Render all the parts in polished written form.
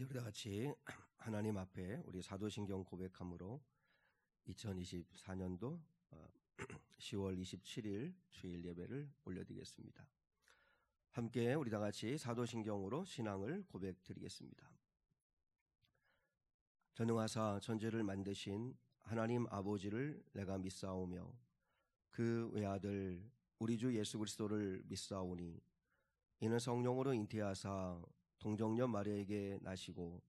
이제 우리 다 같이 하나님 앞에 우리 사도신경 고백함으로 2024년도 10월 27일 주일 예배를 올려드리겠습니다. 함께 우리 다 같이 사도신경으로 신앙을 고백드리겠습니다. 전능하사 천지를 만드신 하나님 아버지를 내가 믿사오며 그 외아들 우리 주 예수 그리스도를 믿사오니 이는 성령으로 잉태하사 동정녀 마리아에게 나시고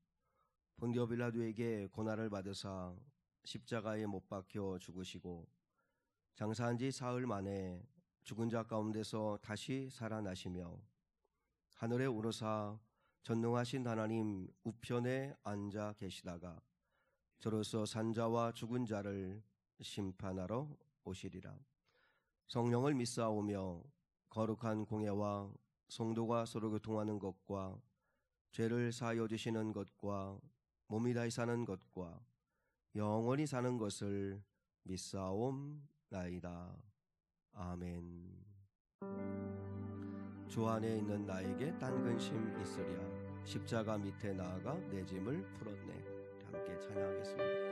본디오 빌라도에게 고난을 받으사 십자가에 못 박혀 죽으시고 장사한 지 사흘 만에 죽은 자 가운데서 다시 살아나시며 하늘에 오르사 전능하신 하나님 우편에 앉아 계시다가 저로서 산자와 죽은 자를 심판하러 오시리라. 성령을 믿사오며 거룩한 공예와 성도가 서로 교통하는 것과 죄를 사하여 주시는 것과 몸이 다시 사는 것과 영원히 사는 것을 믿사옵나이다. 아멘. 주 안에 있는 나에게 딴 근심 있으랴. 십자가 밑에 나아가 내 짐을 풀었네. 함께 찬양하겠습니다.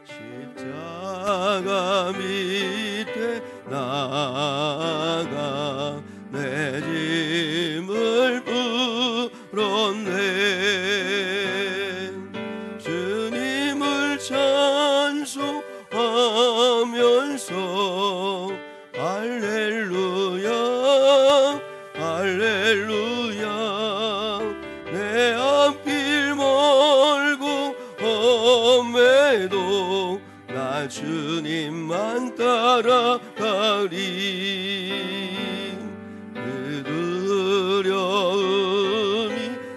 십자가 밑에 나아가 내 짐을 풀었네. 주님을 찬송하면서 할렐루야 할렐루야. 내 앞길 멀고 험해도 나 주님만 따라가리. 그 두려움이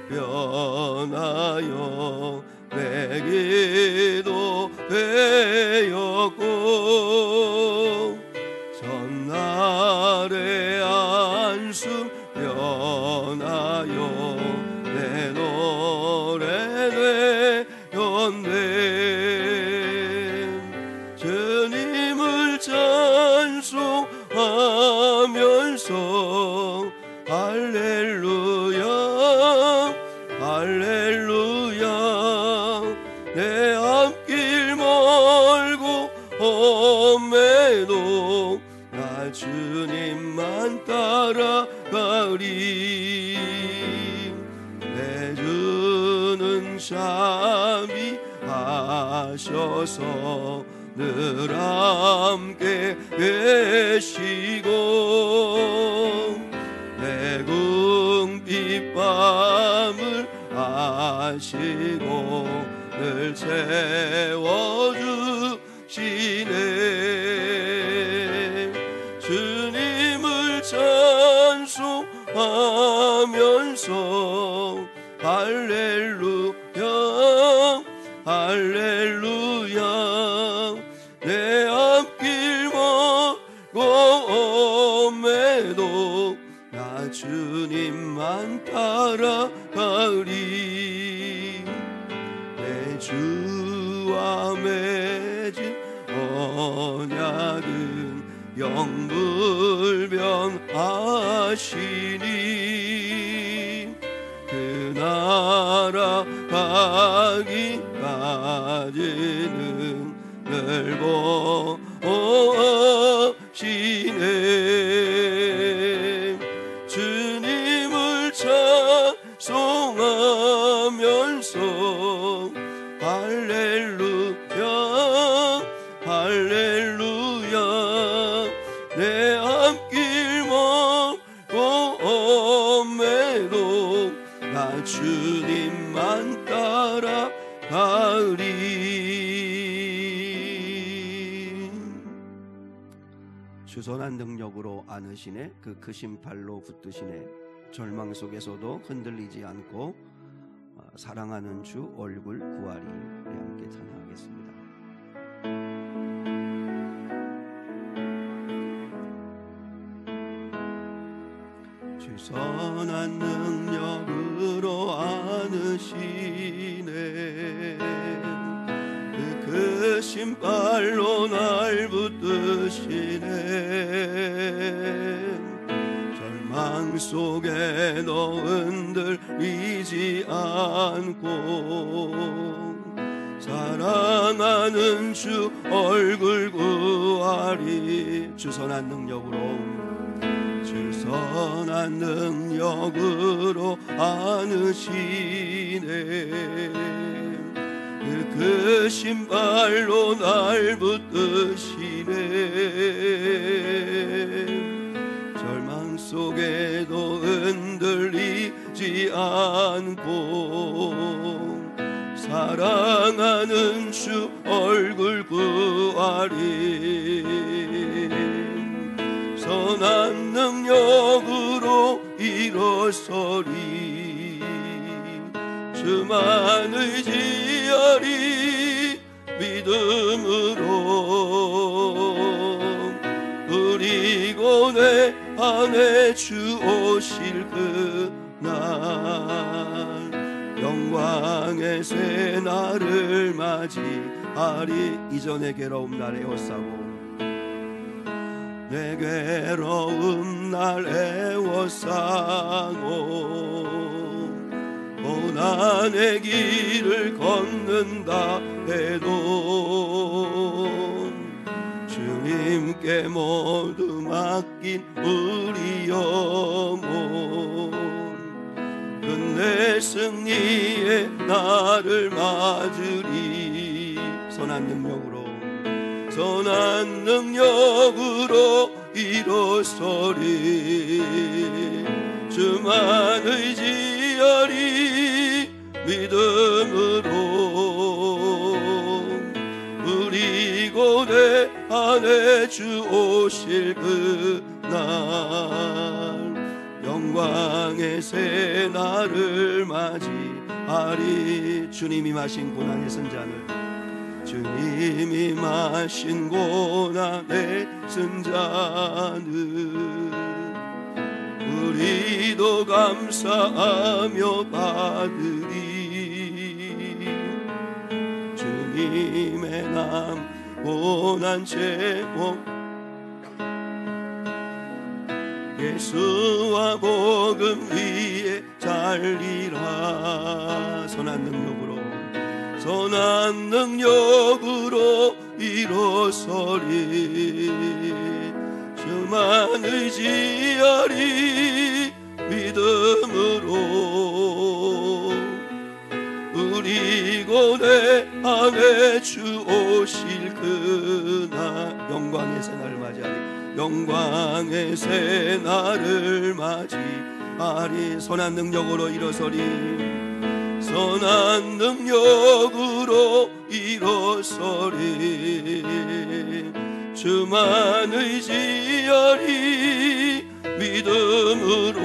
변하여 내 기도 되었고 전날의 안수 변하여 내 노래 되었네. 주님을 찬송하면서 할렐루야 할렐루야. 내 앞길 멀고 험해도 나 주님만 따라가리. 내 주는 참 하셔서 늘 함께 계시고 내 궁핍 밤을 아시고 늘 채워주시네. 주님을 찬송하면서 할렐루야 할렐루야. 내 앞길 멀고 험해도 나 주님만 따라가리. 내 주와 맺은 언약은 영불변하시니 그 나라 가기까지는 늘 보시네. 주님을 찬송하면서 할렐루야 할렐루야. 내 앞길 멀고 험해도 나 주님만 따라가리. 주선한 능력으로 안으시네. 그 크신 발로 붙드시네. 절망 속에서도 흔들리지 않고 사랑하는 주 얼굴 구하리. 우리 함께 찬양하겠습니다. 선한 능력으로 안으시네. 그 신발로 날 붙드시네. 절망 속에 너 흔들리지 않고 사랑하는 주 얼굴 구하리. 주 선한 능력으로, 주 선한 능력으로 안으시네. 그 신발로 날 붙드시네. 절망 속에도 흔들리지 않고 사랑하는 주 얼굴 구하리. 선한 능력으로 일어서리. 주만 의지하리. 믿음으로 그리고 내 안에 주 오실 그날 영광의 새 날을 맞이하리. 이전의 괴로움 날 에워싸고 내 괴로움 날 에워싸고 고난의 길을 걷는다 해도 주님께 모두 맡긴 우리 영혼 끝내 승리의 날을 맞으리. 선한 능력으로, 선한 능력으로 일어서리. 주만 의지하리. 믿음으로 그리고 내 안에 주 오실 그날 영광의 새 날을 맞이하리. 주님이 마신 고난의 쓴잔을, 주님이 마신 고난의 쓴잔을 우리도 감사하며 받으리. 주님의 남 고난 제목 예수와 복음 위에 달리라. 선한 능력으로, 선한 능력으로 일어서리. 주만 의지하리. 믿음으로 그리고 내 안에 주 오실 그날 영광의 새 날을 맞이하리. 영광의 새 날을 맞이하리. 선한 능력으로 일어서리. 선한 능력으로 일어서리. 주만 의지하리. 믿음으로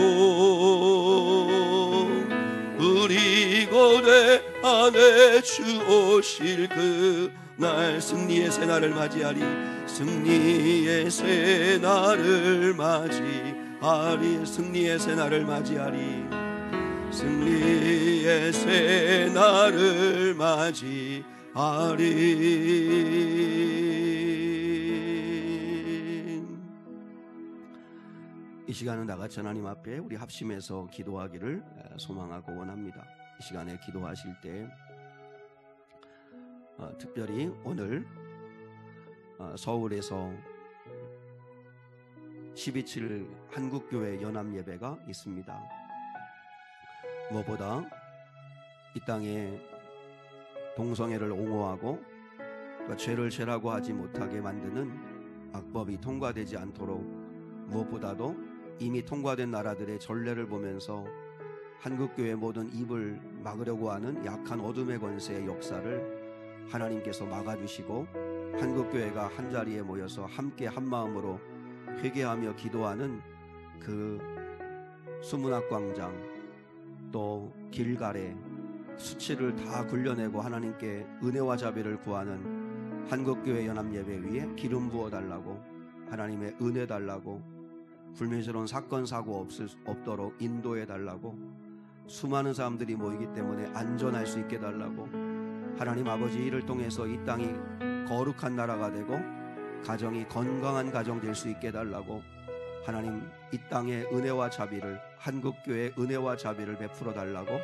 그리고 내 안에 주 오실 그날 승리의 새 날을 맞이하리. 승리의 새 날을 맞이하리. 승리의 새 날을 맞이하리. 승리의 새 날을 맞이하리. 이 시간은 나같이 하나님 앞에 우리 합심해서 기도하기를 소망하고 원합니다. 이 시간에 기도하실 때 특별히 오늘 서울에서 12.7 한국교회 연합예배가 있습니다. 무엇보다 이 땅에 동성애를 옹호하고 죄를 죄라고 하지 못하게 만드는 악법이 통과되지 않도록 무엇보다도 이미 통과된 나라들의 전례를 보면서 한국교회 모든 입을 막으려고 하는 약한 어둠의 권세의 역사를 하나님께서 막아주시고 한국교회가 한자리에 모여서 함께 한마음으로 회개하며 기도하는 그 수문학광장 또 길갈에 수치를 다 굴려내고 하나님께 은혜와 자비를 구하는 한국교회 연합예배 위에 기름 부어달라고, 하나님의 은혜 달라고, 불미스러운 사건 사고 없도록 인도해 달라고, 수많은 사람들이 모이기 때문에 안전할 수 있게 달라고, 하나님 아버지 이를 통해서 이 땅이 거룩한 나라가 되고 가정이 건강한 가정 될 수 있게 달라고, 하나님 이 땅의 은혜와 자비를, 한국교회의 은혜와 자비를 베풀어 달라고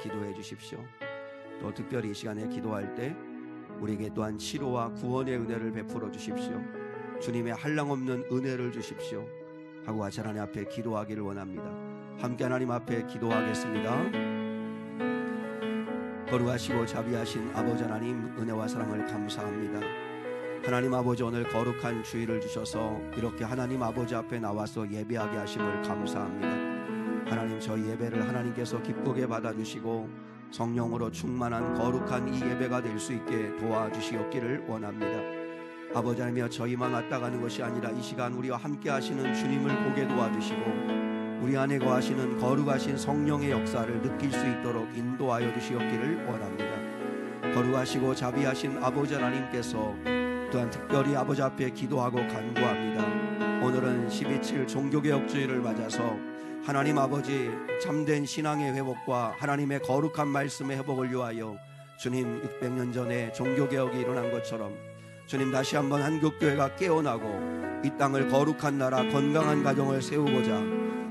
기도해 주십시오. 또 특별히 이 시간에 기도할 때 우리에게 또한 치료와 구원의 은혜를 베풀어 주십시오. 주님의 한량없는 은혜를 주십시오 하고 같이 하나님 앞에 기도하기를 원합니다. 함께 하나님 앞에 기도하겠습니다. 거룩하시고 자비하신 아버지 하나님, 은혜와 사랑을 감사합니다. 하나님 아버지, 오늘 거룩한 주일을 주셔서 이렇게 하나님 아버지 앞에 나와서 예배하게 하심을 감사합니다. 하나님, 저희 예배를 하나님께서 기쁘게 받아주시고 성령으로 충만한 거룩한 이 예배가 될 수 있게 도와주시옵기를 원합니다. 아버지 하나님, 저희만 왔다 가는 것이 아니라 이 시간 우리와 함께 하시는 주님을 보게 도와주시고 우리 안에 거하시는 거룩하신 성령의 역사를 느낄 수 있도록 인도하여 주시옵기를 원합니다. 거룩하시고 자비하신 아버지 하나님께서 또한 특별히 아버지 앞에 기도하고 간구합니다. 오늘은 12.7 종교개혁주의를 맞아서 하나님 아버지 참된 신앙의 회복과 하나님의 거룩한 말씀의 회복을 위하여 주님 600년 전에 종교개혁이 일어난 것처럼 주님 다시 한번 한국교회가 깨어나고 이 땅을 거룩한 나라, 건강한 가정을 세우고자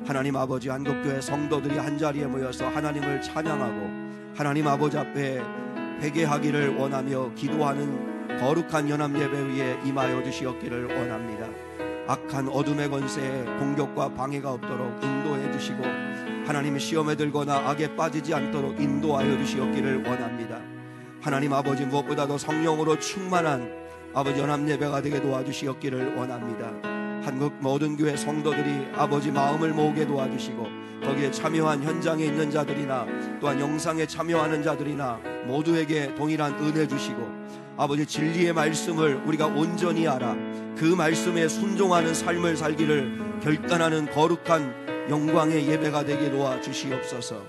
하나님 아버지 한국교회 성도들이 한자리에 모여서 하나님을 찬양하고 하나님 아버지 앞에 회개하기를 원하며 기도하는 거룩한 연합예배 위에 임하여 주시옵기를 원합니다. 악한 어둠의 권세에 공격과 방해가 없도록 인도해 주시고 하나님의 시험에 들거나 악에 빠지지 않도록 인도하여 주시옵기를 원합니다. 하나님 아버지, 무엇보다도 성령으로 충만한 아버지 연합예배가 되게 도와주시옵기를 원합니다. 한국 모든 교회 성도들이 아버지 마음을 모으게 도와주시고 거기에 참여한 현장에 있는 자들이나 또한 영상에 참여하는 자들이나 모두에게 동일한 은혜 주시고 아버지 진리의 말씀을 우리가 온전히 알아 그 말씀에 순종하는 삶을 살기를 결단하는 거룩한 영광의 예배가 되게 도와주시옵소서.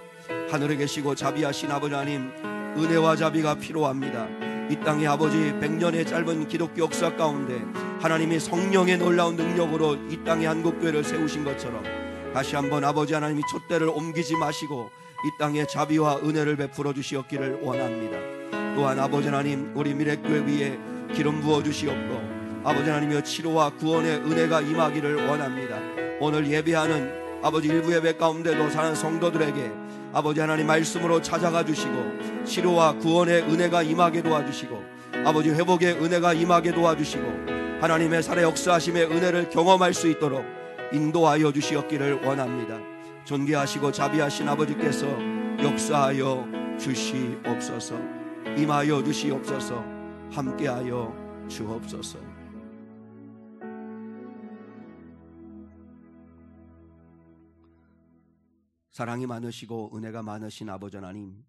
하늘에 계시고 자비하신 아버지 하나님, 은혜와 자비가 필요합니다. 이 땅의 아버지 100년의 짧은 기독교 역사 가운데 하나님이 성령의 놀라운 능력으로 이 땅의 한국교회를 세우신 것처럼 다시 한번 아버지 하나님이 촛대를 옮기지 마시고 이 땅에 자비와 은혜를 베풀어 주시옵기를 원합니다. 또한 아버지 하나님, 우리 미래교회 위에 기름 부어 주시옵고 아버지 하나님의 치료와 구원의 은혜가 임하기를 원합니다. 오늘 예배하는 아버지 일부 예배 가운데도 사는 성도들에게 아버지 하나님 말씀으로 찾아가 주시고 치료와 구원의 은혜가 임하게 도와주시고 아버지 회복의 은혜가 임하게 도와주시고 하나님의 살아 역사하심의 은혜를 경험할 수 있도록 인도하여 주시옵기를 원합니다. 존귀하시고 자비하신 아버지께서 역사하여 주시옵소서. 임하여 주시옵소서. 함께하여 주옵소서. 사랑이 많으시고 은혜가 많으신 아버지 하나님,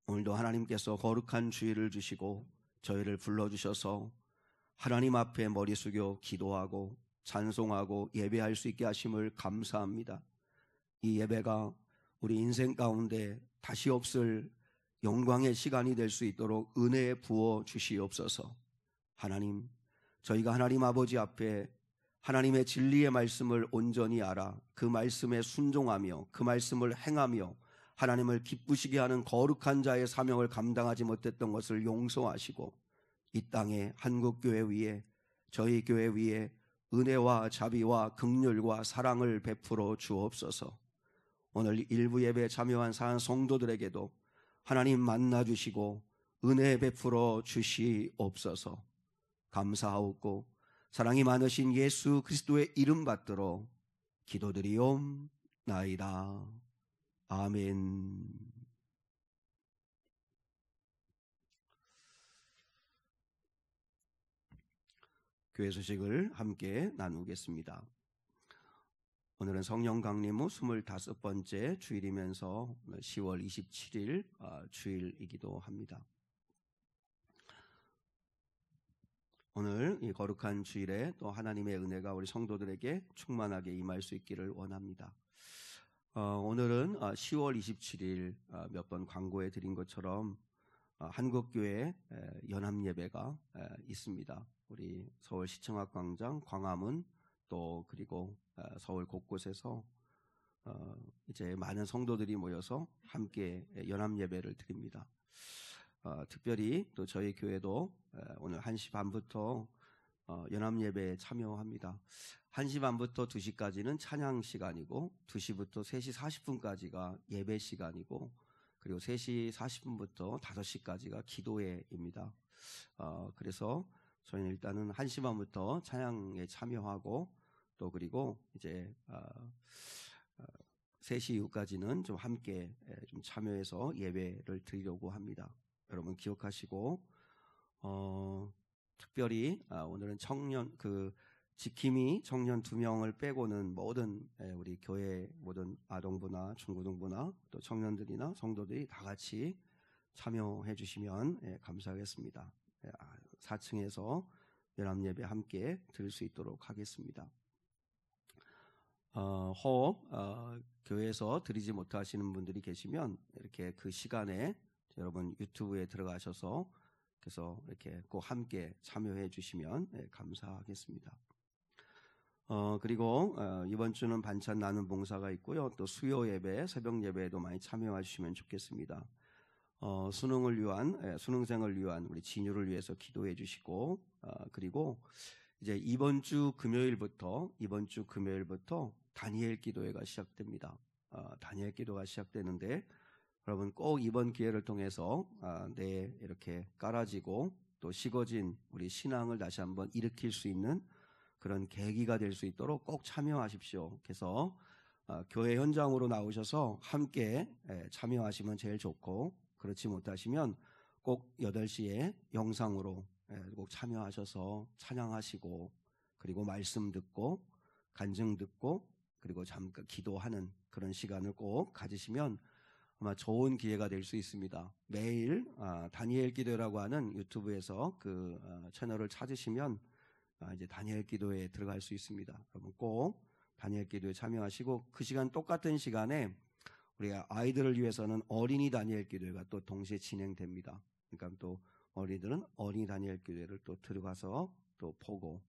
오늘도 하나님께서 거룩한 주일을 주시고 저희를 불러주셔서 하나님 앞에 머리 숙여 기도하고 찬송하고 예배할 수 있게 하심을 감사합니다. 이 예배가 우리 인생 가운데 다시 없을 영광의 시간이 될 수 있도록 은혜에 부어 주시옵소서. 하나님, 저희가 하나님 아버지 앞에 하나님의 진리의 말씀을 온전히 알아 그 말씀에 순종하며 그 말씀을 행하며 하나님을 기쁘시게 하는 거룩한 자의 사명을 감당하지 못했던 것을 용서하시고 이 땅에 한국교회 위에 저희 교회 위에 은혜와 자비와 긍휼과 사랑을 베풀어 주옵소서. 오늘 일부 예배에 참여한 사는 성도들에게도 하나님 만나주시고 은혜 베풀어 주시옵소서. 감사하옵고 사랑이 많으신 예수 그리스도의 이름 받들어 기도드리옵나이다. 아멘. 교회 소식을 함께 나누겠습니다. 오늘은 성령 강림 후 25번째 주일이면서 10월 27일 주일이기도 합니다. 오늘 이 거룩한 주일에 또 하나님의 은혜가 우리 성도들에게 충만하게 임할 수 있기를 원합니다. 오늘은 10월 27일 몇 번 광고해 드린 것처럼 한국교회 연합예배가 있습니다. 우리 서울 시청학광장 광화문 또 그리고 서울 곳곳에서 이제 많은 성도들이 모여서 함께 연합 예배를 드립니다. 특별히 또 저희 교회도 오늘 1시 반부터 연합 예배에 참여합니다. 1시 반부터 2시까지는 찬양 시간이고 2시부터 3시 40분까지가 예배 시간이고 그리고 3시 40분부터 5시까지가 기도회입니다. 그래서 저희는 일단은 1시 반부터 찬양에 참여하고 또 그리고 이제 3시 이후까지는 좀 함께 좀 참여해서 예배를 드리려고 합니다. 여러분 기억하시고 특별히 오늘은 청년 지킴이 청년 2명을 빼고는 모든 우리 교회 모든 아동부나 중고등부나 또 청년들이나 성도들이 다 같이 참여해 주시면 감사하겠습니다. 4층에서 연합예배 함께 드릴 수 있도록 하겠습니다. 교회에서 드리지 못하시는 분들이 계시면 이렇게 그 시간에 여러분 유튜브에 들어가셔서 그래서 이렇게 꼭 함께 참여해 주시면 감사하겠습니다. 그리고 이번 주는 반찬 나눔 봉사가 있고요. 또 수요 예배, 새벽 예배에도 많이 참여해 주시면 좋겠습니다. 수능생을 위한 우리 진유를 위해서 기도해 주시고 그리고 이제 이번 주 금요일부터 다니엘 기도회가 시작됩니다. 다니엘 기도가 시작되는데 여러분 꼭 이번 기회를 통해서 이렇게 깔아지고 또 식어진 우리 신앙을 다시 한번 일으킬 수 있는 그런 계기가 될 수 있도록 꼭 참여하십시오. 그래서 교회 현장으로 나오셔서 함께 참여하시면 제일 좋고 그렇지 못하시면 꼭 8시에 영상으로 꼭 참여하셔서 찬양하시고 그리고 말씀 듣고 간증 듣고 그리고 잠깐 기도하는 그런 시간을 꼭 가지시면 아마 좋은 기회가 될 수 있습니다. 매일 다니엘 기도라고 하는 유튜브에서 그 채널을 찾으시면 이제 다니엘 기도에 들어갈 수 있습니다. 여러분 꼭 다니엘 기도에 참여하시고 그 시간 똑같은 시간에 우리 아이들을 위해서는 어린이 다니엘 기도회가 또 동시에 진행됩니다. 그러니까 또 어린이들은 어린이 다니엘 기도회를 또 들어가서 또 보고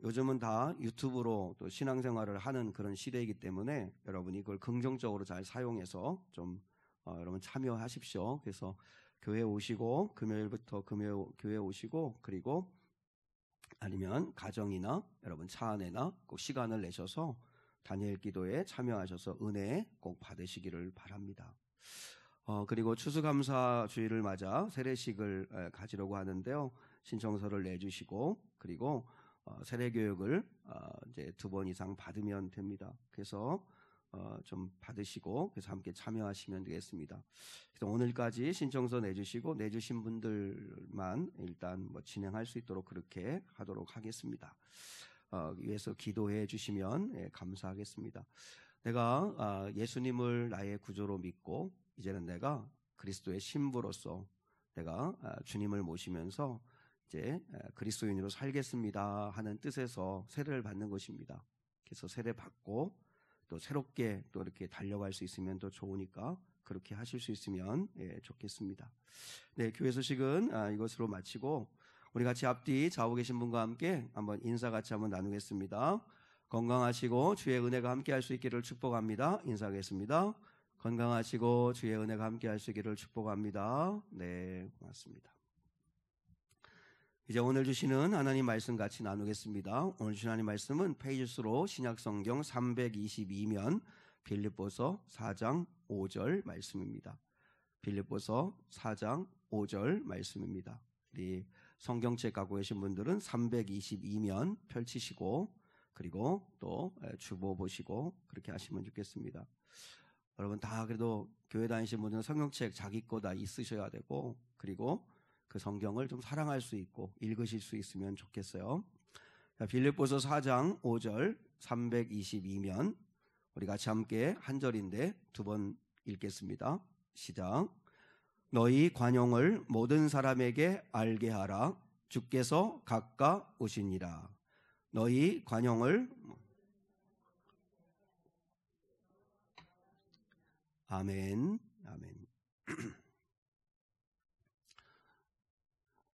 요즘은 다 유튜브로 또 신앙생활을 하는 그런 시대이기 때문에 여러분이 그걸 긍정적으로 잘 사용해서 좀 여러분 참여하십시오. 그래서 교회 오시고 금요일부터 교회 오시고 그리고 아니면 가정이나 여러분 차 안에나 꼭 시간을 내셔서 다니엘 기도에 참여하셔서 은혜 꼭 받으시기를 바랍니다. 그리고 추수감사 주일을 맞아 세례식을 가지려고 하는데요. 신청서를 내주시고 그리고 세례교육을 이제 2번 이상 받으면 됩니다. 그래서 좀 받으시고 그래서 함께 참여하시면 되겠습니다. 그래서 오늘까지 신청서 내주시고 내주신 분들만 일단 진행할 수 있도록 그렇게 하도록 하겠습니다. 위해서 기도해 주시면 감사하겠습니다. 내가 예수님을 나의 구조로 믿고 이제는 내가 그리스도의 신부로서 내가 주님을 모시면서 이제 그리스도인으로 살겠습니다 하는 뜻에서 세례를 받는 것입니다. 그래서 세례 받고 또 새롭게 또 이렇게 달려갈 수 있으면 더 좋으니까 그렇게 하실 수 있으면 좋겠습니다. 네, 교회 소식은 이것으로 마치고 우리 같이 앞뒤 좌우 계신 분과 함께 한번 인사 같이 한번 나누겠습니다. 건강하시고 주의 은혜가 함께 할 수 있기를 축복합니다. 인사하겠습니다. 건강하시고 주의 은혜가 함께 할 수 있기를 축복합니다. 네, 고맙습니다. 이제 오늘 주시는 하나님 말씀 같이 나누겠습니다. 오늘 주신 하나님 말씀은 페이지 수로 신약성경 322면 빌립보서 4장 5절 말씀입니다. 빌립보서 4장 5절 말씀입니다. 우리 성경책 갖고 계신 분들은 322면 펼치시고 그리고 또 주보 보시고 그렇게 하시면 좋겠습니다. 여러분 다 그래도 교회 다니시는 분들은 성경책 자기 거 다 있으셔야 되고 그리고 그 성경을 좀 사랑할 수 있고 읽으실 수 있으면 좋겠어요. 빌립보서 4장 5절 322면 우리 같이 함께 한 절인데 2번 읽겠습니다. 시작. 너희 관용을 모든 사람에게 알게 하라. 주께서 가까우시니라. 너희 관용을 아멘. 아멘.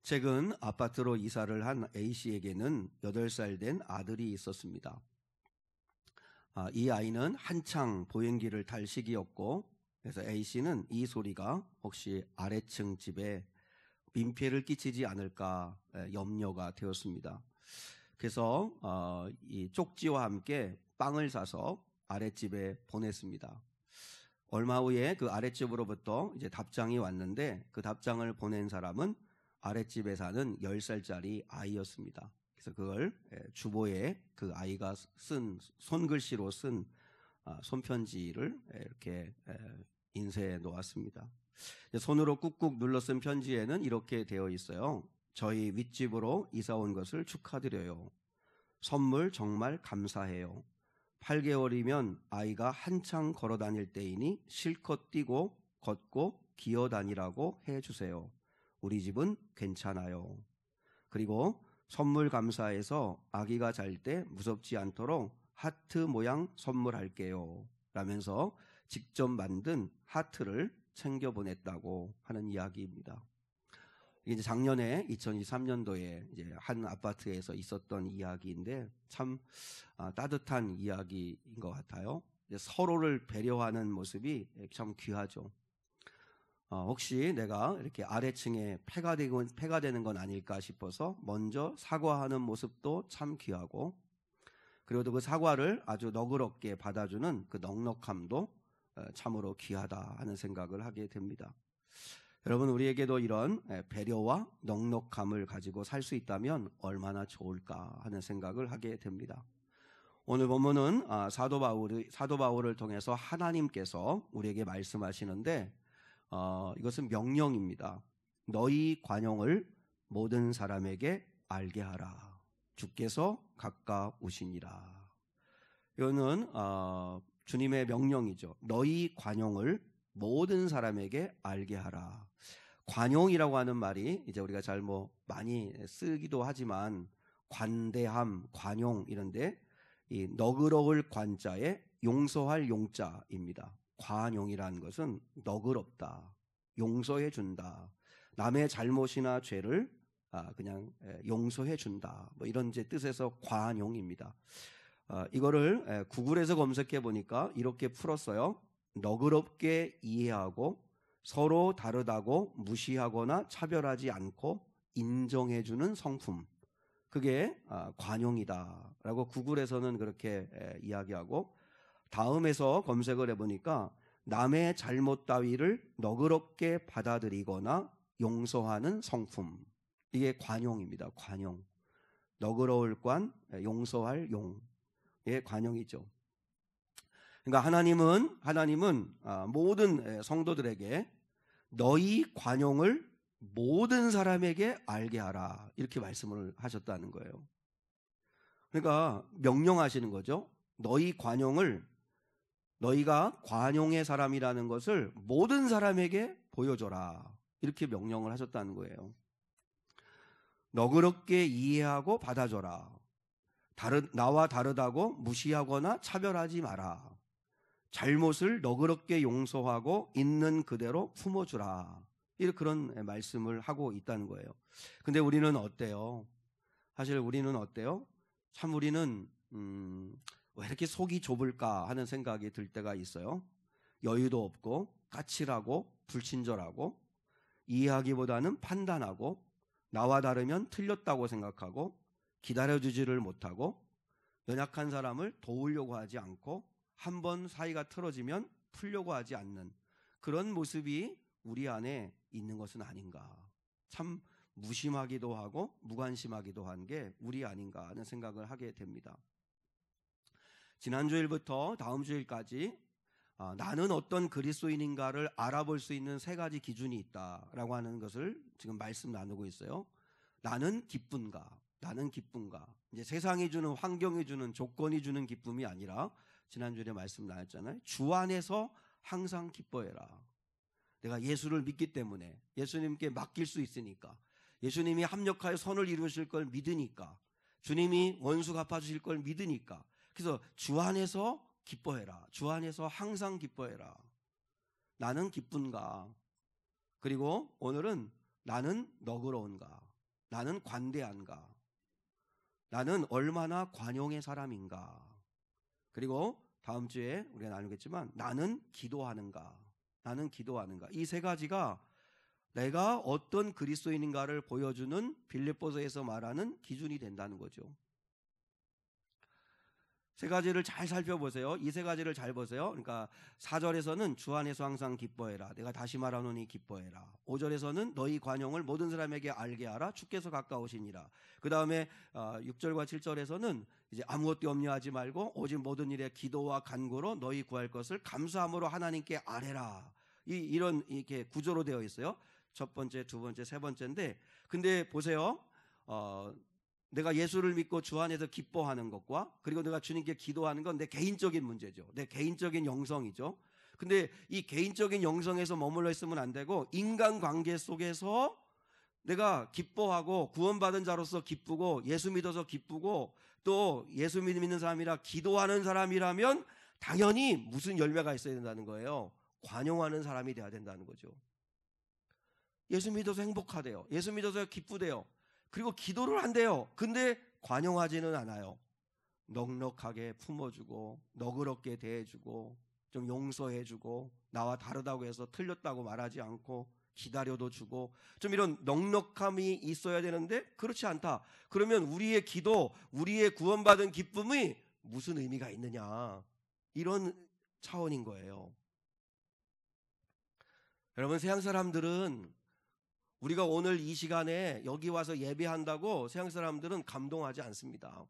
최근 아파트로 이사를 한 A씨에게는 8살 된 아들이 있었습니다. 이 아이는 한창 보행기를 탈 시기였고, 그래서 A씨는 이 소리가 혹시 아래층 집에 민폐를 끼치지 않을까 염려가 되었습니다. 그래서 이 쪽지와 함께 빵을 사서 아랫집에 보냈습니다. 얼마 후에 그 아랫집으로부터 이제 답장이 왔는데, 그 답장을 보낸 사람은 아랫집에 사는 10살짜리 아이였습니다. 그래서 그걸 주보에 그 아이가 쓴 손글씨로 쓴 손편지를 이렇게 인쇄해 놓았습니다. 손으로 꾹꾹 눌러 쓴 편지에는 이렇게 되어 있어요. 저희 윗집으로 이사 온 것을 축하드려요. 선물 정말 감사해요. 8개월이면 아이가 한창 걸어 다닐 때이니 실컷 뛰고 걷고 기어 다니라고 해주세요. 우리 집은 괜찮아요. 그리고 선물 감사해서 아기가 잘 때 무섭지 않도록 하트 모양 선물할게요. 라면서 직접 만든 하트를 챙겨 보냈다고 하는 이야기입니다. 이게 작년에 2023년도에 이제 한 아파트에서 있었던 이야기인데 참 따뜻한 이야기인 것 같아요. 서로를 배려하는 모습이 참 귀하죠. 혹시 내가 이렇게 아래층에 폐가 되는 건 아닐까 싶어서 먼저 사과하는 모습도 참 귀하고, 그리고 그 사과를 아주 너그럽게 받아주는 그 넉넉함도 참으로 귀하다 하는 생각을 하게 됩니다. 여러분, 우리에게도 이런 배려와 넉넉함을 가지고 살 수 있다면 얼마나 좋을까 하는 생각을 하게 됩니다. 오늘 본문은 사도 바울을 통해서 하나님께서 우리에게 말씀하시는데, 이것은 명령입니다. 너희 관용을 모든 사람에게 알게 하라. 주께서 가까우시니라. 이거는 주님의 명령이죠. 너희 관용을 모든 사람에게 알게 하라. 관용이라고 하는 말이 이제 우리가 잘 많이 쓰기도 하지만 관대함, 관용 이런데 이 너그러울 관자에 용서할 용자입니다. 관용이라는 것은 너그럽다, 용서해 준다, 남의 잘못이나 죄를 그냥 용서해 준다, 이런 뜻에서 관용입니다. 이거를 구글에서 검색해 보니까 이렇게 풀었어요. 너그럽게 이해하고 서로 다르다고 무시하거나 차별하지 않고 인정해 주는 성품, 그게 관용이다라고 구글에서는 그렇게 이야기하고, 다음에서 검색을 해보니까 남의 잘못 따위를 너그럽게 받아들이거나 용서하는 성품, 이게 관용입니다. 관용. 너그러울 관, 용서할 용의 관용이죠. 그러니까 하나님은 모든 성도들에게 너희 관용을 모든 사람에게 알게 하라, 이렇게 말씀을 하셨다는 거예요. 그러니까 명령하시는 거죠. 너희 관용을, 너희가 관용의 사람이라는 것을 모든 사람에게 보여줘라, 이렇게 명령을 하셨다는 거예요. 너그럽게 이해하고 받아줘라. 나와 다르다고 무시하거나 차별하지 마라. 잘못을 너그럽게 용서하고 있는 그대로 품어주라. 이런 그런 말씀을 하고 있다는 거예요. 근데 우리는 어때요? 사실 우리는 어때요? 참 우리는 왜 이렇게 속이 좁을까 하는 생각이 들 때가 있어요. 여유도 없고 까칠하고 불친절하고 이해하기보다는 판단하고 나와 다르면 틀렸다고 생각하고 기다려주지를 못하고 연약한 사람을 도우려고 하지 않고 한번 사이가 틀어지면 풀려고 하지 않는 그런 모습이 우리 안에 있는 것은 아닌가. 참 무심하기도 하고 무관심하기도 한 게 우리 아닌가 하는 생각을 하게 됩니다. 지난주일부터 다음 주일까지 나는 어떤 그리스도인인가를 알아볼 수 있는 3가지 기준이 있다라고 하는 것을 지금 말씀 나누고 있어요. 나는 기쁜가? 이제 세상이 주는, 환경이 주는, 조건이 주는 기쁨이 아니라 지난주에 말씀 나눴잖아요. 주 안에서 항상 기뻐해라. 내가 예수를 믿기 때문에, 예수님께 맡길 수 있으니까, 예수님이 합력하여 선을 이루실 걸 믿으니까, 주님이 원수 갚아주실 걸 믿으니까, 그래서 주 안에서 기뻐해라. 주 안에서 항상 기뻐해라. 나는 기쁜가? 그리고 오늘은 나는 너그러운가? 나는 관대한가? 나는 얼마나 관용의 사람인가? 그리고 다음 주에 우리가 나누겠지만 나는 기도하는가? 나는 기도하는가? 이 세 가지가 내가 어떤 그리스도인인가를 보여주는 빌립보서에서 말하는 기준이 된다는 거죠. 세 가지를 잘 살펴보세요. 이 세 가지를 잘 보세요. 그러니까 4절에서는 주 안에서 항상 기뻐해라. 내가 다시 말하노니 기뻐해라. 5절에서는 너희 관용을 모든 사람에게 알게 하라. 주께서 가까우시니라. 그 다음에 6절과 7절에서는 이제 아무것도 염려하지 말고 오직 모든 일에 기도와 간구로 너희 구할 것을 감사함으로 하나님께 아뢰라. 이런 이렇게 구조로 되어 있어요. 첫 번째, 두 번째, 세 번째인데, 근데 보세요. 내가 예수를 믿고 주 안에서 기뻐하는 것과 그리고 내가 주님께 기도하는 건 내 개인적인 문제죠. 내 개인적인 영성이죠. 근데 이 개인적인 영성에서 머물러 있으면 안 되고 인간관계 속에서 내가 기뻐하고 구원받은 자로서 기쁘고 예수 믿어서 기쁘고 또 예수 믿는 사람이라 기도하는 사람이라면 당연히 무슨 열매가 있어야 된다는 거예요. 관용하는 사람이 돼야 된다는 거죠. 예수 믿어서 행복하대요. 예수 믿어서 기쁘대요. 그리고 기도를 한대요. 근데 관용하지는 않아요. 넉넉하게 품어주고 너그럽게 대해주고 좀 용서해주고 나와 다르다고 해서 틀렸다고 말하지 않고 기다려도 주고 좀 이런 넉넉함이 있어야 되는데 그렇지 않다. 그러면 우리의 기도, 우리의 구원받은 기쁨이 무슨 의미가 있느냐, 이런 차원인 거예요. 여러분, 세상 사람들은 우리가 오늘 이 시간에 여기 와서 예배한다고 세상 사람들은 감동하지 않습니다.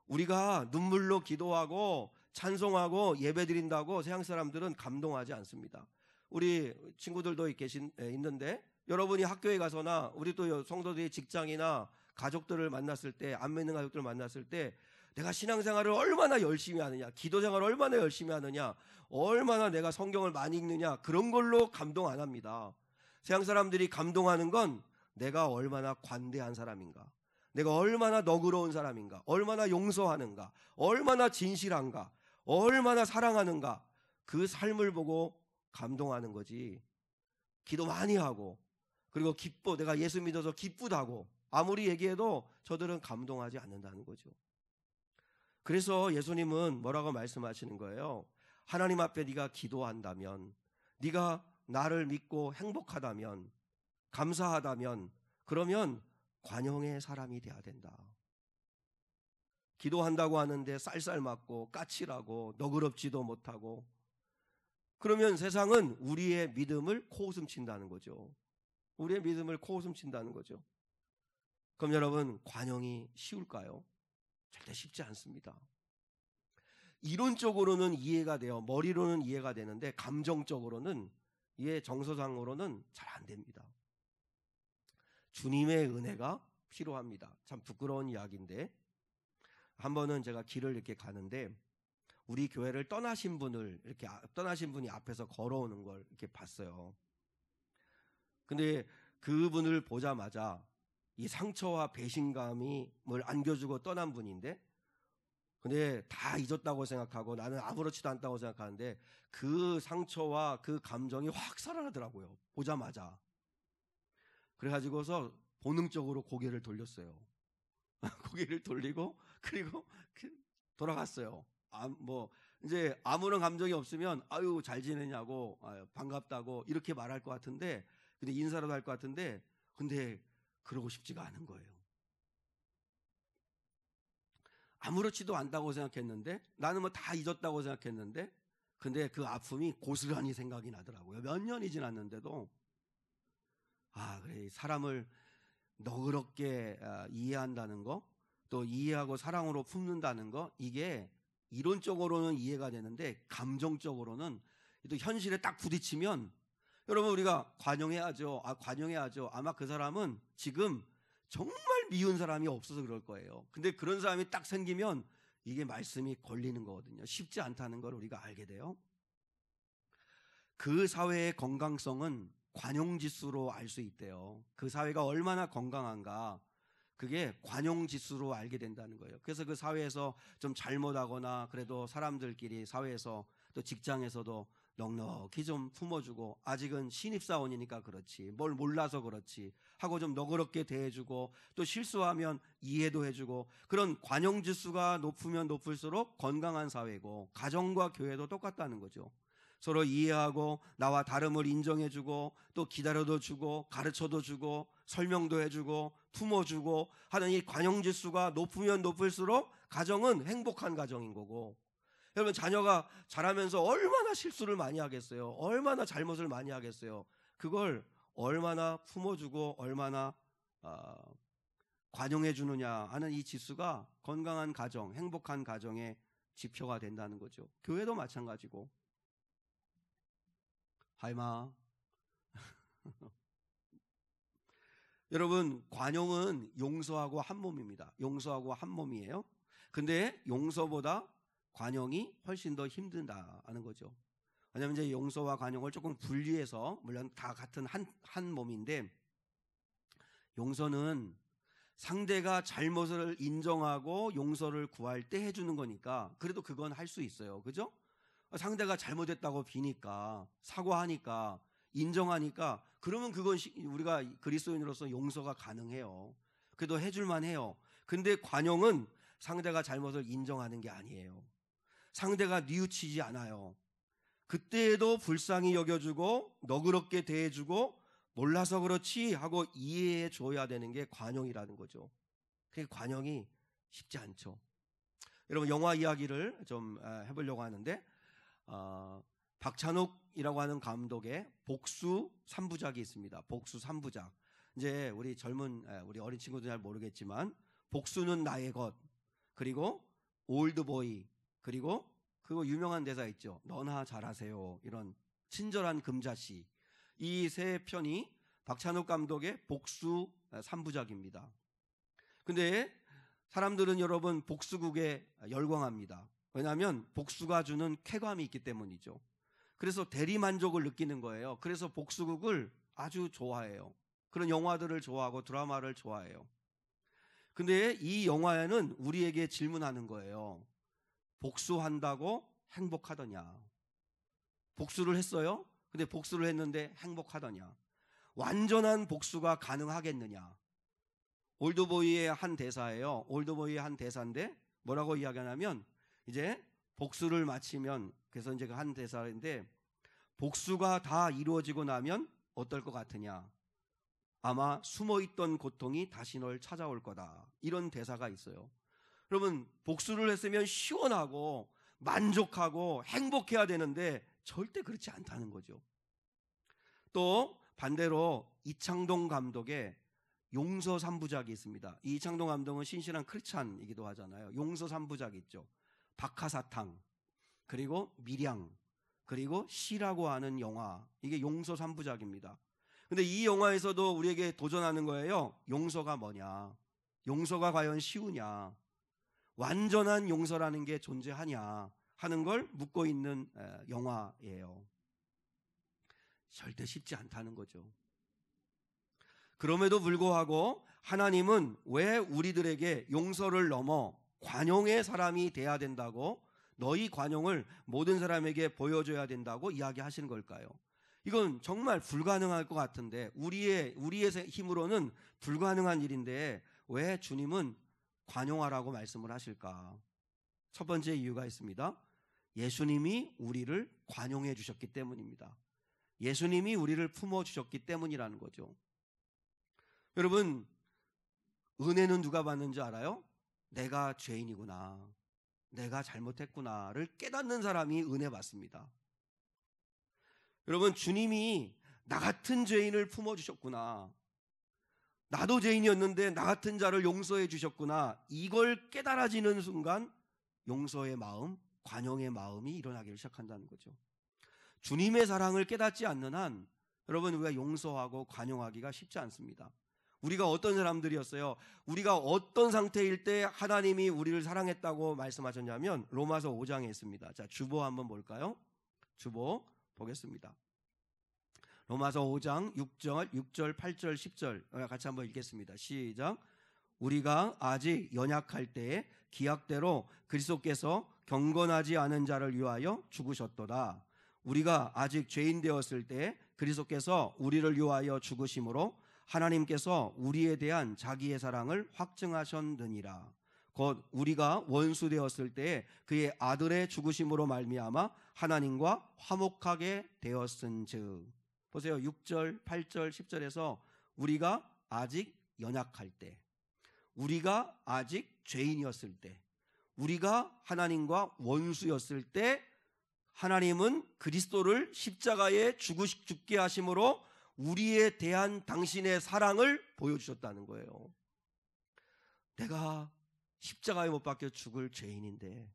우리가 눈물로 기도하고 찬송하고 예배드린다고 세상 사람들은 감동하지 않습니다. 우리 친구들도 있는데 여러분이 학교에 가서나 우리 또 성도들이 직장이나 가족들을 만났을 때, 안 믿는 가족들을 만났을 때 내가 신앙생활을 얼마나 열심히 하느냐, 기도생활을 얼마나 열심히 하느냐, 얼마나 내가 성경을 많이 읽느냐, 그런 걸로 감동 안 합니다. 세상 사람들이 감동하는 건 내가 얼마나 관대한 사람인가, 내가 얼마나 너그러운 사람인가, 얼마나 용서하는가, 얼마나 진실한가, 얼마나 사랑하는가, 그 삶을 보고 감동하는 거지. 기도 많이 하고 그리고 내가 예수 믿어서 기쁘다고 아무리 얘기해도 저들은 감동하지 않는다는 거죠. 그래서 예수님은 뭐라고 말씀하시는 거예요? 하나님 앞에 네가 기도한다면, 네가 나를 믿고 행복하다면, 감사하다면, 그러면 관용의 사람이 돼야 된다. 기도한다고 하는데 쌀쌀맞고 까칠하고 너그럽지도 못하고, 그러면 세상은 우리의 믿음을 코웃음 친다는 거죠. 우리의 믿음을 코웃음 친다는 거죠. 그럼 여러분, 관용이 쉬울까요? 절대 쉽지 않습니다. 이론적으로는 이해가 돼요. 머리로는 이해가 되는데 감정적으로는, 정서상으로는 잘 안 됩니다. 주님의 은혜가 필요합니다. 참 부끄러운 이야기인데, 한 번은 제가 길을 이렇게 가는데 우리 교회를 떠나신 분이 앞에서 걸어오는 걸 이렇게 봤어요. 근데 그분을 보자마자 이 상처와 배신감을 안겨주고 떠난 분인데, 근데 다 잊었다고 생각하고 나는 아무렇지도 않다고 생각하는데 그 상처와 그 감정이 확 살아나더라고요. 보자마자. 그래가지고서 본능적으로 고개를 돌렸어요. 고개를 돌리고 그리고 돌아갔어요. 이제 아무런 감정이 없으면 아유 잘 지내냐고, 반갑다고 이렇게 말할 것 같은데, 근데 인사라도 할 것 같은데, 근데 그러고 싶지가 않은 거예요. 아무렇지도 않다고 생각했는데, 나는 뭐 다 잊었다고 생각했는데, 근데 그 아픔이 고스란히 생각이 나더라고요. 몇 년이 지났는데도. 그래, 사람을 너그럽게 이해한다는 거, 또 이해하고 사랑으로 품는다는 거, 이게 이론적으로는 이해가 되는데 감정적으로는 또 현실에 딱 부딪히면, 여러분, 우리가 관용해야죠. 관용해야죠. 아마 그 사람은 지금 정말 미운 사람이 없어서 그럴 거예요. 근데 그런 사람이 딱 생기면 이게 말씀이 걸리는 거거든요. 쉽지 않다는 걸 우리가 알게 돼요. 그 사회의 건강성은 관용지수로 알 수 있대요. 그 사회가 얼마나 건강한가, 그게 관용지수로 알게 된다는 거예요. 그래서 그 사회에서 좀 잘못하거나 그래도 사람들끼리 사회에서 또 직장에서도 넉넉히 좀 품어주고, 아직은 신입사원이니까 그렇지, 뭘 몰라서 그렇지 하고 좀 너그럽게 대해주고, 또 실수하면 이해도 해주고, 그런 관용지수가 높으면 높을수록 건강한 사회고, 가정과 교회도 똑같다는 거죠. 서로 이해하고 나와 다름을 인정해주고, 또 기다려도 주고 가르쳐도 주고 설명도 해주고 품어주고 하는 이 관용지수가 높으면 높을수록 가정은 행복한 가정인 거고, 여러분, 자녀가 자라면서 얼마나 실수를 많이 하겠어요? 얼마나 잘못을 많이 하겠어요? 그걸 얼마나 품어주고 얼마나 관용해 주느냐 하는 이 지수가 건강한 가정, 행복한 가정의 지표가 된다는 거죠. 교회도 마찬가지고. 하이마 여러분, 관용은 용서하고 한 몸입니다. 용서하고 한 몸이에요. 근데 용서보다 관용이 훨씬 더 힘들다는 거죠. 왜냐하면 이제 용서와 관용을 조금 분리해서, 물론 다 같은 한 몸인데, 용서는 상대가 잘못을 인정하고 용서를 구할 때 해주는 거니까 그래도 그건 할 수 있어요. 그죠? 상대가 잘못했다고 비니까, 사과하니까, 인정하니까, 그러면 그건 우리가 그리스도인으로서 용서가 가능해요. 그래도 해줄만 해요. 근데 관용은 상대가 잘못을 인정하는 게 아니에요. 상대가 뉘우치지 않아요. 그때에도 불쌍히 여겨주고 너그럽게 대해주고 몰라서 그렇지 하고 이해해 줘야 되는 게 관용이라는 거죠. 그 관용이 쉽지 않죠. 여러분, 영화 이야기를 좀 해보려고 하는데, 박찬욱이라고 하는 감독의 복수 3부작이 있습니다. 복수 3부작. 이제 우리 어린 친구들 잘 모르겠지만, 복수는 나의 것, 그리고 올드보이, 그리고 그거 유명한 대사 있죠. 너나 잘하세요. 이런 친절한 금자씨. 이 세 편이 박찬욱 감독의 복수 3부작입니다. 근데 사람들은, 여러분, 복수극에 열광합니다. 왜냐하면 복수가 주는 쾌감이 있기 때문이죠. 그래서 대리만족을 느끼는 거예요. 그래서 복수극을 아주 좋아해요. 그런 영화들을 좋아하고 드라마를 좋아해요. 근데 이 영화에는 우리에게 질문하는 거예요. 복수한다고 행복하더냐? 복수를 했어요? 근데 복수를 했는데 행복하더냐? 완전한 복수가 가능하겠느냐? 올드보이의 한 대사예요. 올드보이의 한 대사인데 뭐라고 이야기하냐면, 이제 복수를 마치면, 그래서 이제 그 한 대사인데, 복수가 다 이루어지고 나면 어떨 것 같으냐? 아마 숨어있던 고통이 다시 널 찾아올 거다. 이런 대사가 있어요. 여러분, 복수를 했으면 시원하고 만족하고 행복해야 되는데 절대 그렇지 않다는 거죠. 또 반대로 이창동 감독의 용서 3부작이 있습니다. 이 이창동 감독은 신실한 크리스찬이기도 하잖아요. 용서 3부작 있죠. 박하사탕, 그리고 밀양, 그리고 시라고 하는 영화. 이게 용서 3부작입니다. 근데 이 영화에서도 우리에게 도전하는 거예요. 용서가 뭐냐? 용서가 과연 쉬우냐? 완전한 용서라는 게 존재하냐 하는 걸 묻고 있는 영화예요. 절대 쉽지 않다는 거죠. 그럼에도 불구하고 하나님은 왜 우리들에게 용서를 넘어 관용의 사람이 돼야 된다고, 너희 관용을 모든 사람에게 보여줘야 된다고 이야기하시는 걸까요? 이건 정말 불가능할 것 같은데, 우리의 힘으로는 불가능한 일인데 왜 주님은 관용하라고 말씀을 하실까? 첫 번째 이유가 있습니다. 예수님이 우리를 관용해 주셨기 때문입니다. 예수님이 우리를 품어주셨기 때문이라는 거죠. 여러분, 은혜는 누가 받는지 알아요? 내가 죄인이구나, 내가 잘못했구나를 깨닫는 사람이 은혜 받습니다. 여러분, 주님이 나 같은 죄인을 품어주셨구나, 나도 죄인이었는데 나 같은 자를 용서해 주셨구나, 이걸 깨달아지는 순간 용서의 마음, 관용의 마음이 일어나기를 시작한다는 거죠. 주님의 사랑을 깨닫지 않는 한 여러분, 우리가 용서하고 관용하기가 쉽지 않습니다. 우리가 어떤 사람들이었어요? 우리가 어떤 상태일 때 하나님이 우리를 사랑했다고 말씀하셨냐면 로마서 5장에 있습니다. 자, 주보 한번 볼까요? 주보 보겠습니다. 로마서 5장 6절, 8절, 10절 같이 한번 읽겠습니다. 시작. 우리가 아직 연약할 때에 기약대로 그리스도께서 경건하지 않은 자를 위하여 죽으셨도다. 우리가 아직 죄인 되었을 때 그리스도께서 우리를 위하여 죽으심으로 하나님께서 우리에 대한 자기의 사랑을 확증하셨느니라. 곧 우리가 원수 되었을 때 그의 아들의 죽으심으로 말미암아 하나님과 화목하게 되었은즉. 보세요. 6절, 8절, 10절에서 우리가 아직 연약할 때, 우리가 아직 죄인이었을 때, 우리가 하나님과 원수였을 때 하나님은 그리스도를 십자가에 죽게 하심으로 우리에 대한 당신의 사랑을 보여주셨다는 거예요. 내가 십자가에 못 박혀 죽을 죄인인데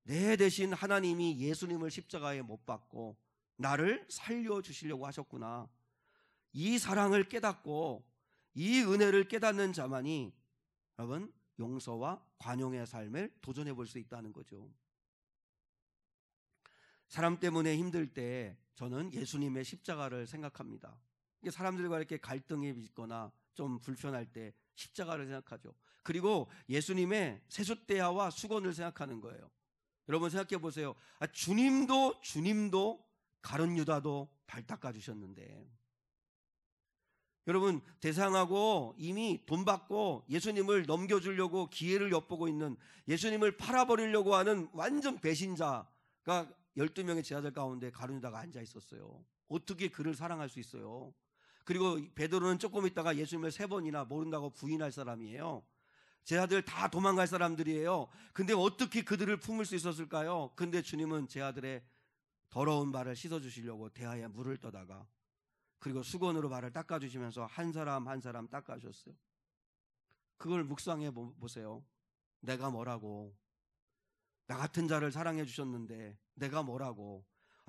내 대신 하나님이 예수님을 십자가에 못 박고 나를 살려주시려고 하셨구나. 이 사랑을 깨닫고 이 은혜를 깨닫는 자만이 여러분 용서와 관용의 삶을 도전해 볼 수 있다는 거죠. 사람 때문에 힘들 때 저는 예수님의 십자가를 생각합니다. 사람들과 이렇게 갈등이 있거나 좀 불편할 때 십자가를 생각하죠. 그리고 예수님의 세숫대야와 수건을 생각하는 거예요. 여러분 생각해 보세요. 주님도 가룟 유다도 발 닦아 주셨는데, 여러분 대상하고 이미 돈 받고 예수님을 넘겨주려고 기회를 엿보고 있는, 예수님을 팔아버리려고 하는 완전 배신자가 12명의 제자들 가운데 가룟 유다가 앉아 있었어요. 어떻게 그를 사랑할 수 있어요? 그리고 베드로는 조금 있다가 예수님을 3번이나 모른다고 부인할 사람이에요. 제자들 다 도망갈 사람들이에요. 근데 어떻게 그들을 품을 수 있었을까요? 근데 주님은 제자들의 더러운 발을 씻어주시려고 대야에 물을 떠다가 그리고 수건으로 발을 닦아주시면서 한 사람 한 사람 닦아주셨어요. 그걸 묵상해 보세요. 내가 뭐라고, 나 같은 자를 사랑해 주셨는데 내가 뭐라고.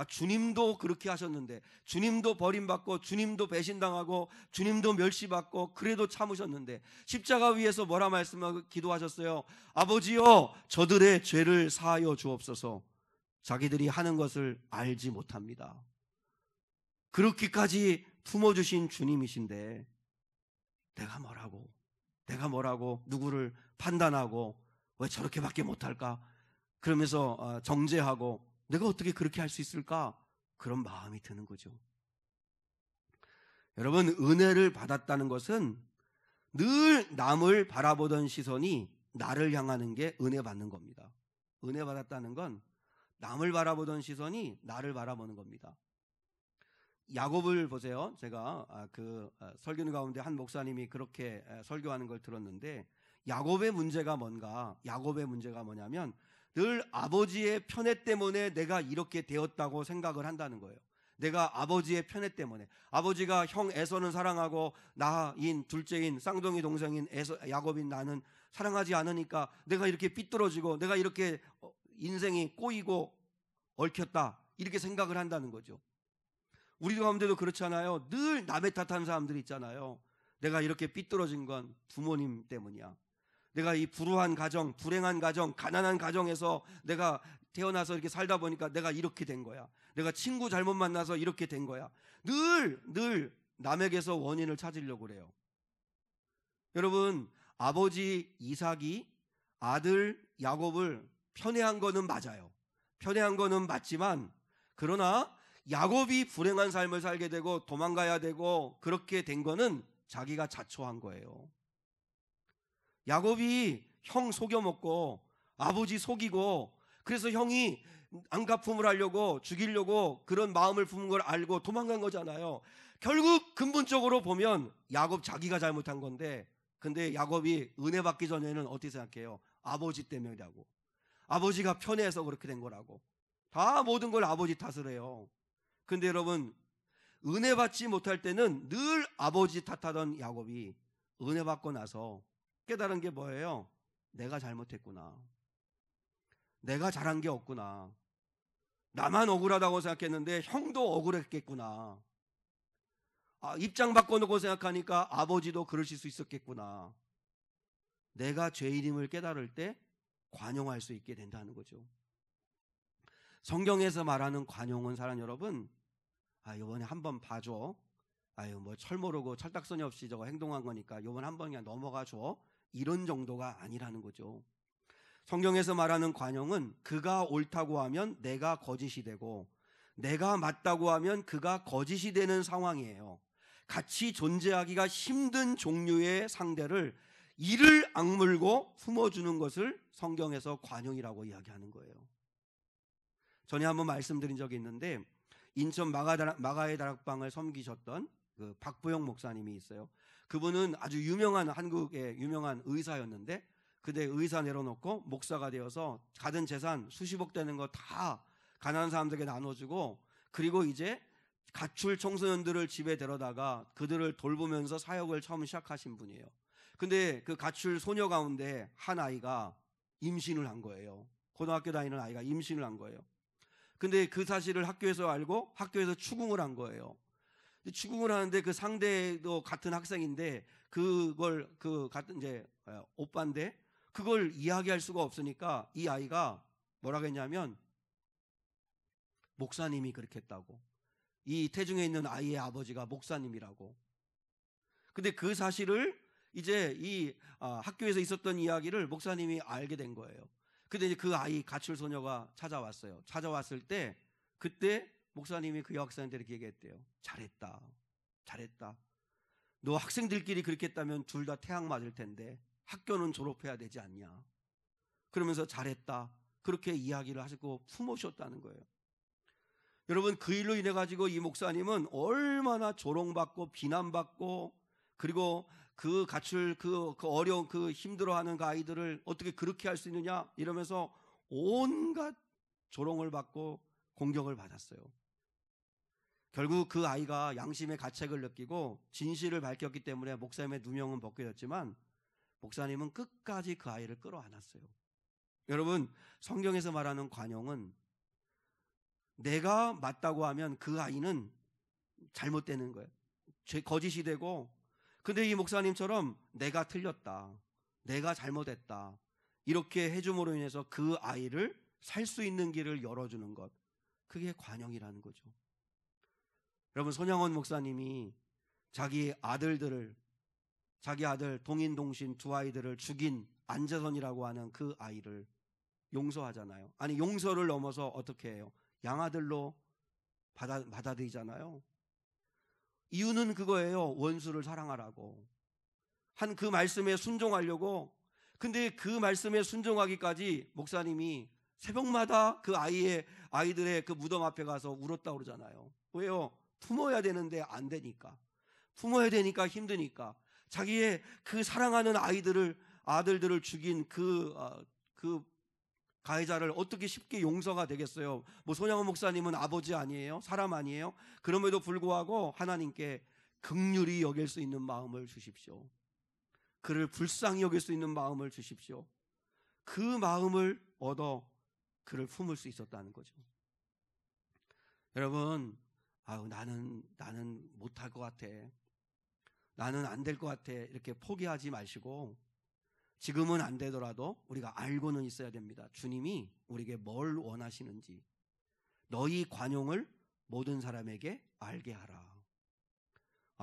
주님도 그렇게 하셨는데, 주님도 버림받고 주님도 배신당하고 주님도 멸시받고 그래도 참으셨는데 십자가 위에서 뭐라 말씀하고 기도하셨어요? 아버지여 저들의 죄를 사하여 주옵소서. 자기들이 하는 것을 알지 못합니다. 그렇게까지 품어주신 주님이신데 내가 뭐라고 누구를 판단하고 왜 저렇게밖에 못할까 그러면서 정죄하고 내가 어떻게 그렇게 할 수 있을까? 그런 마음이 드는 거죠. 여러분 은혜를 받았다는 것은 늘 남을 바라보던 시선이 나를 향하는 게 은혜 받는 겁니다. 은혜 받았다는 건 남을 바라보던 시선이 나를 바라보는 겁니다. 야곱을 보세요. 제가 설교 가운데 한 목사님이 그렇게 설교하는 걸 들었는데, 야곱의 문제가 뭔가? 야곱의 문제가 뭐냐면 늘 아버지의 편애 때문에 내가 이렇게 되었다고 생각을 한다는 거예요. 내가 아버지의 편애 때문에, 아버지가 형 에서는 사랑하고 나인 둘째인 쌍둥이 동생인 야곱인 나는 사랑하지 않으니까 내가 이렇게 삐뚤어지고 내가 이렇게 인생이 꼬이고 얽혔다, 이렇게 생각을 한다는 거죠. 우리 가운데도 그렇잖아요. 늘 남의 탓하는 사람들이 있잖아요. 내가 이렇게 삐뚤어진 건 부모님 때문이야. 내가 이 불우한 가정, 불행한 가정, 가난한 가정에서 내가 태어나서 이렇게 살다 보니까 내가 이렇게 된 거야. 내가 친구 잘못 만나서 이렇게 된 거야. 늘 남에게서 원인을 찾으려고 그래요. 여러분 아버지 이삭이 아들 야곱을 편애한 거는 맞아요. 편애한 거는 맞지만, 그러나 야곱이 불행한 삶을 살게 되고 도망가야 되고 그렇게 된 거는 자기가 자초한 거예요. 야곱이 형 속여먹고 아버지 속이고 그래서 형이 안갚음을 하려고 죽이려고 그런 마음을 품은 걸 알고 도망간 거잖아요. 결국 근본적으로 보면 야곱 자기가 잘못한 건데, 근데 야곱이 은혜 받기 전에는 어떻게 생각해요? 아버지 때문이라고, 아버지가 편애해서 그렇게 된 거라고, 다 모든 걸 아버지 탓을 해요. 근데 여러분 은혜 받지 못할 때는 늘 아버지 탓하던 야곱이 은혜 받고 나서 깨달은 게 뭐예요? 내가 잘못했구나, 내가 잘한 게 없구나, 나만 억울하다고 생각했는데 형도 억울했겠구나, 입장 바꿔놓고 생각하니까 아버지도 그러실 수 있었겠구나. 내가 죄인임을 깨달을 때 관용할 수 있게 된다는 거죠. 성경에서 말하는 관용은 사랑 여러분, 이번에 한번 봐줘, 뭐 철 모르고 철딱서니 없이 저거 행동한 거니까 이번 한번 그냥 넘어가줘, 이런 정도가 아니라는 거죠. 성경에서 말하는 관용은 그가 옳다고 하면 내가 거짓이 되고 내가 맞다고 하면 그가 거짓이 되는 상황이에요. 같이 존재하기가 힘든 종류의 상대를 이를 악물고 품어주는 것을 성경에서 관용이라고 이야기하는 거예요. 전에 한번 말씀드린 적이 있는데 인천 마가의 다락방을 섬기셨던 그 박보영 목사님이 있어요. 그분은 아주 유명한 한국의 유명한 의사였는데 그때 의사 내려놓고 목사가 되어서 가진 재산 수십억 되는 거 다 가난한 사람들에게 나눠주고 그리고 이제 가출 청소년들을 집에 데려다가 그들을 돌보면서 사역을 처음 시작하신 분이에요. 근데 그 가출 소녀 가운데 한 아이가 임신을 한 거예요. 고등학교 다니는 아이가 임신을 한 거예요. 근데 그 사실을 학교에서 알고 학교에서 추궁을 한 거예요. 추궁을 하는데 그 상대도 같은 학생인데 그걸 그 같은 이제 오빠인데 그걸 이야기할 수가 없으니까 이 아이가 뭐라고 했냐면 목사님이 그렇게 했다고. 이 태중에 있는 아이의 아버지가 목사님이라고. 근데 그 사실을 이제 이 학교에서 있었던 이야기를 목사님이 알게 된 거예요. 근데 이제 그 아이 가출 소녀가 찾아왔어요. 찾아왔을 때 그때 목사님이 그 여학생한테 이렇게 얘기했대요. 잘했다. 잘했다. 너 학생들끼리 그렇게 했다면 둘 다 태양 맞을 텐데 학교는 졸업해야 되지 않냐. 그러면서 잘했다. 그렇게 이야기를 하시고 품으셨다는 거예요. 여러분 그 일로 인해 가지고 이 목사님은 얼마나 조롱받고 비난받고 그리고 그 가출 그 어려운 그 힘들어하는 그 아이들을 어떻게 그렇게 할 수 있느냐 이러면서 온갖 조롱을 받고 공격을 받았어요. 결국 그 아이가 양심의 가책을 느끼고 진실을 밝혔기 때문에 목사님의 누명은 벗겨졌지만 목사님은 끝까지 그 아이를 끌어안았어요. 여러분 성경에서 말하는 관용은 내가 맞다고 하면 그 아이는 잘못되는 거예요. 거짓이 되고 근데 이 목사님처럼 내가 틀렸다. 내가 잘못했다. 이렇게 해줌으로 인해서 그 아이를 살 수 있는 길을 열어주는 것. 그게 관용이라는 거죠. 여러분 손양원 목사님이 자기 아들 동인동신 두 아이들을 죽인 안재선이라고 하는 그 아이를 용서하잖아요. 아니 용서를 넘어서 어떻게 해요? 양아들로 받아들이잖아요. 이유는 그거예요. 원수를 사랑하라고. 한 그 말씀에 순종하려고. 근데 그 말씀에 순종하기까지 목사님이 새벽마다 그 아이들의 그 무덤 앞에 가서 울었다고 그러잖아요. 왜요? 품어야 되는데 안 되니까. 품어야 되니까 힘드니까. 자기의 그 사랑하는 아들들을 죽인 그 가해자를 어떻게 쉽게 용서가 되겠어요? 뭐 손양원 목사님은 아버지 아니에요? 사람 아니에요? 그럼에도 불구하고 하나님께 긍휼히 여길 수 있는 마음을 주십시오. 그를 불쌍히 여길 수 있는 마음을 주십시오. 그 마음을 얻어 그를 품을 수 있었다는 거죠. 여러분, 나는 못할 것 같아. 나는 안 될 것 같아. 이렇게 포기하지 마시고 지금은 안 되더라도 우리가 알고는 있어야 됩니다. 주님이 우리에게 뭘 원하시는지. 너희 관용을 모든 사람에게 알게 하라.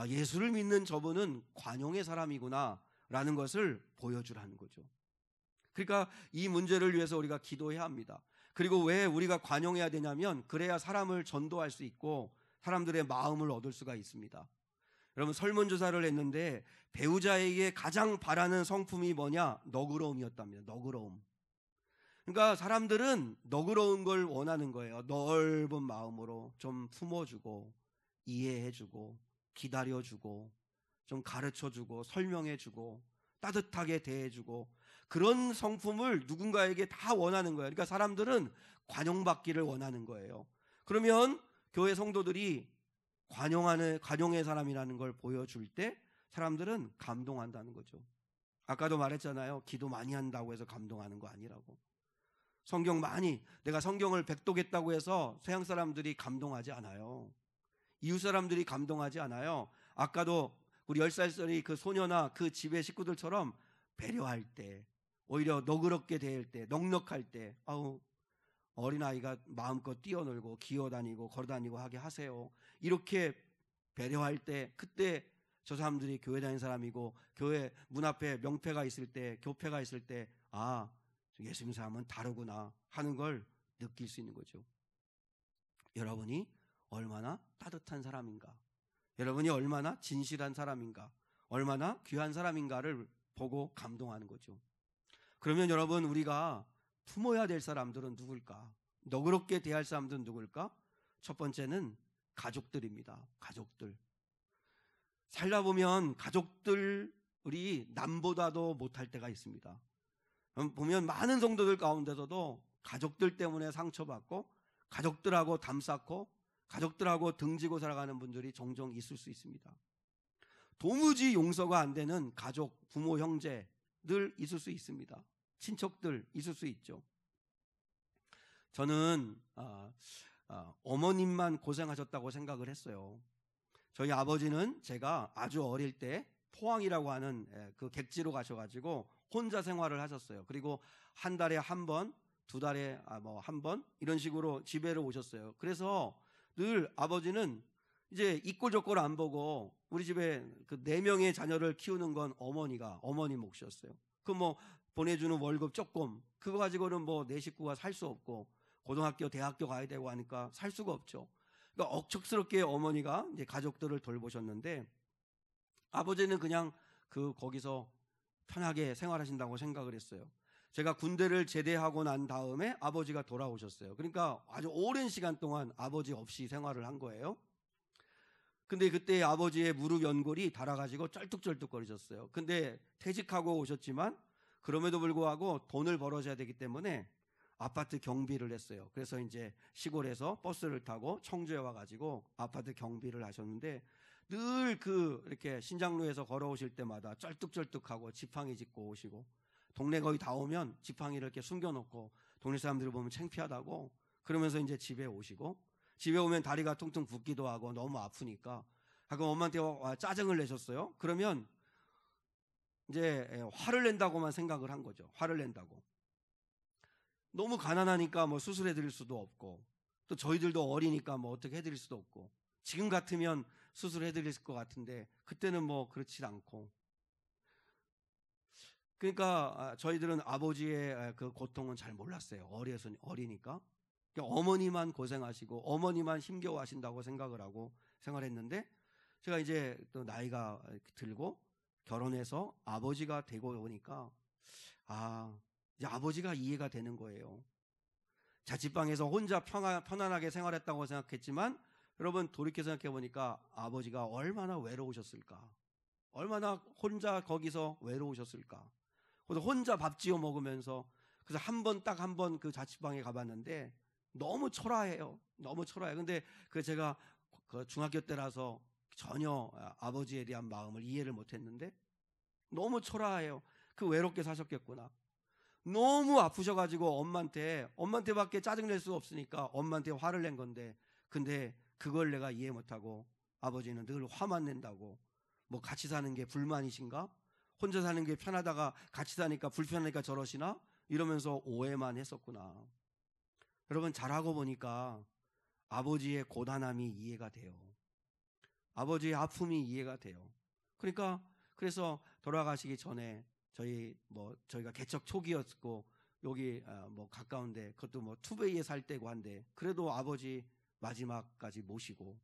예수를 믿는 저분은 관용의 사람이구나 라는 것을 보여주라는 거죠. 그러니까 이 문제를 위해서 우리가 기도해야 합니다. 그리고 왜 우리가 관용해야 되냐면 그래야 사람을 전도할 수 있고 사람들의 마음을 얻을 수가 있습니다. 여러분 설문조사를 했는데 배우자에게 가장 바라는 성품이 뭐냐? 너그러움이었답니다. 너그러움. 그러니까 사람들은 너그러운 걸 원하는 거예요. 넓은 마음으로 좀 품어주고 이해해주고 기다려주고 좀 가르쳐주고 설명해주고 따뜻하게 대해주고 그런 성품을 누군가에게 다 원하는 거예요. 그러니까 사람들은 관용받기를 원하는 거예요. 그러면 교회 성도들이 관용의 사람이라는 걸 보여줄 때 사람들은 감동한다는 거죠. 아까도 말했잖아요. 기도 많이 한다고 해서 감동하는 거 아니라고. 내가 성경을 백독했다고 해서 서양 사람들이 감동하지 않아요. 이웃 사람들이 감동하지 않아요. 아까도 우리 10살짜리 그 소녀나 그 집의 식구들처럼 배려할 때, 오히려 너그럽게 대할 때, 넉넉할 때, 어린아이가 마음껏 뛰어놀고 기어다니고 걸어다니고 하게 하세요. 이렇게 배려할 때 그때 저 사람들이 교회 다니는 사람이고 교회 문 앞에 명패가 있을 때 교패가 있을 때 예수 믿는 사람은 다르구나 하는 걸 느낄 수 있는 거죠. 여러분이 얼마나 따뜻한 사람인가, 여러분이 얼마나 진실한 사람인가, 얼마나 귀한 사람인가를 보고 감동하는 거죠. 그러면 여러분, 우리가 품어야 될 사람들은 누굴까? 너그럽게 대할 사람들은 누굴까? 첫 번째는 가족들입니다. 가족들. 살다 보면 가족들이 남보다도 못할 때가 있습니다. 보면 많은 성도들 가운데서도 가족들 때문에 상처받고 가족들하고 담 쌓고 가족들하고 등지고 살아가는 분들이 종종 있을 수 있습니다. 도무지 용서가 안 되는 가족, 부모, 형제들 있을 수 있습니다. 친척들 있을 수 있죠. 저는 어머님만 고생하셨다고 생각을 했어요. 저희 아버지는 제가 아주 어릴 때 포항이라고 하는 그 객지로 가셔가지고 혼자 생활을 하셨어요. 그리고 한 달에 한 번, 두 달에 한 번 이런 식으로 집에를 오셨어요. 그래서 늘 아버지는 이제 이꼴저꼴 안 보고 우리 집에 그 4명의 자녀를 키우는 건 어머니 몫이었어요. 그 뭐 보내주는 월급 조금 그거 가지고는 뭐 내 식구가 살 수 없고 고등학교, 대학교 가야 되고 하니까 살 수가 없죠. 그러니까 억척스럽게 어머니가 이제 가족들을 돌보셨는데 아버지는 그냥 거기서 편하게 생활하신다고 생각을 했어요. 제가 군대를 제대하고 난 다음에 아버지가 돌아오셨어요. 그러니까 아주 오랜 시간 동안 아버지 없이 생활을 한 거예요. 근데 그때 아버지의 무릎 연골이 닳아가지고 쩔뚝쩔뚝거리셨어요. 근데 퇴직하고 오셨지만 그럼에도 불구하고 돈을 벌어줘야 되기 때문에 아파트 경비를 했어요. 그래서 이제 시골에서 버스를 타고 청주에 와가지고 아파트 경비를 하셨는데 늘 이렇게 신장로에서 걸어오실 때마다 쩔뚝쩔뚝하고 지팡이 짚고 오시고 동네 거의 다 오면 지팡이를 이렇게 숨겨놓고 동네 사람들을 보면 창피하다고 그러면서 이제 집에 오시고 집에 오면 다리가 퉁퉁 붓기도 하고 너무 아프니까 가끔 엄마한테 짜증을 내셨어요. 그러면 이제 화를 낸다고만 생각을 한 거죠. 화를 낸다고. 너무 가난하니까 뭐 수술해 드릴 수도 없고 또 저희들도 어리니까 뭐 어떻게 해드릴 수도 없고 지금 같으면 수술해 드릴 것 같은데 그때는 뭐 그렇지 않고 그러니까 저희들은 아버지의 그 고통은 잘 몰랐어요. 어리니까. 그러니까 어머니만 고생하시고 어머니만 힘겨워하신다고 생각을 하고 생활했는데 제가 이제 또 나이가 들고 결혼해서 아버지가 되고 보니까 이제 아버지가 이해가 되는 거예요. 자취방에서 혼자 편안하게 생활했다고 생각했지만 여러분 돌이켜 생각해 보니까 아버지가 얼마나 외로우셨을까, 얼마나 혼자 거기서 외로우셨을까. 그래서 혼자 밥 지어 먹으면서 그래서 한 번 그 자취방에 가봤는데 너무 초라해요. 너무 초라해요. 근데 제가 그 중학교 때라서 전혀 아버지에 대한 마음을 이해를 못했는데 너무 초라해요. 외롭게 사셨겠구나. 너무 아프셔가지고 엄마한테밖에 짜증낼 수가 없으니까 엄마한테 화를 낸 건데 근데 그걸 내가 이해 못하고 아버지는 늘 화만 낸다고 뭐 같이 사는 게 불만이신가? 혼자 사는 게 편하다가 같이 사니까 불편하니까 저러시나? 이러면서 오해만 했었구나. 여러분 잘하고 보니까 아버지의 고단함이 이해가 돼요. 아버지의 아픔이 이해가 돼요. 그래서 돌아가시기 전에 저희가 개척 초기였고 여기 뭐 가까운데 그것도 뭐 투베이에 살 때고 한데 그래도 아버지 마지막까지 모시고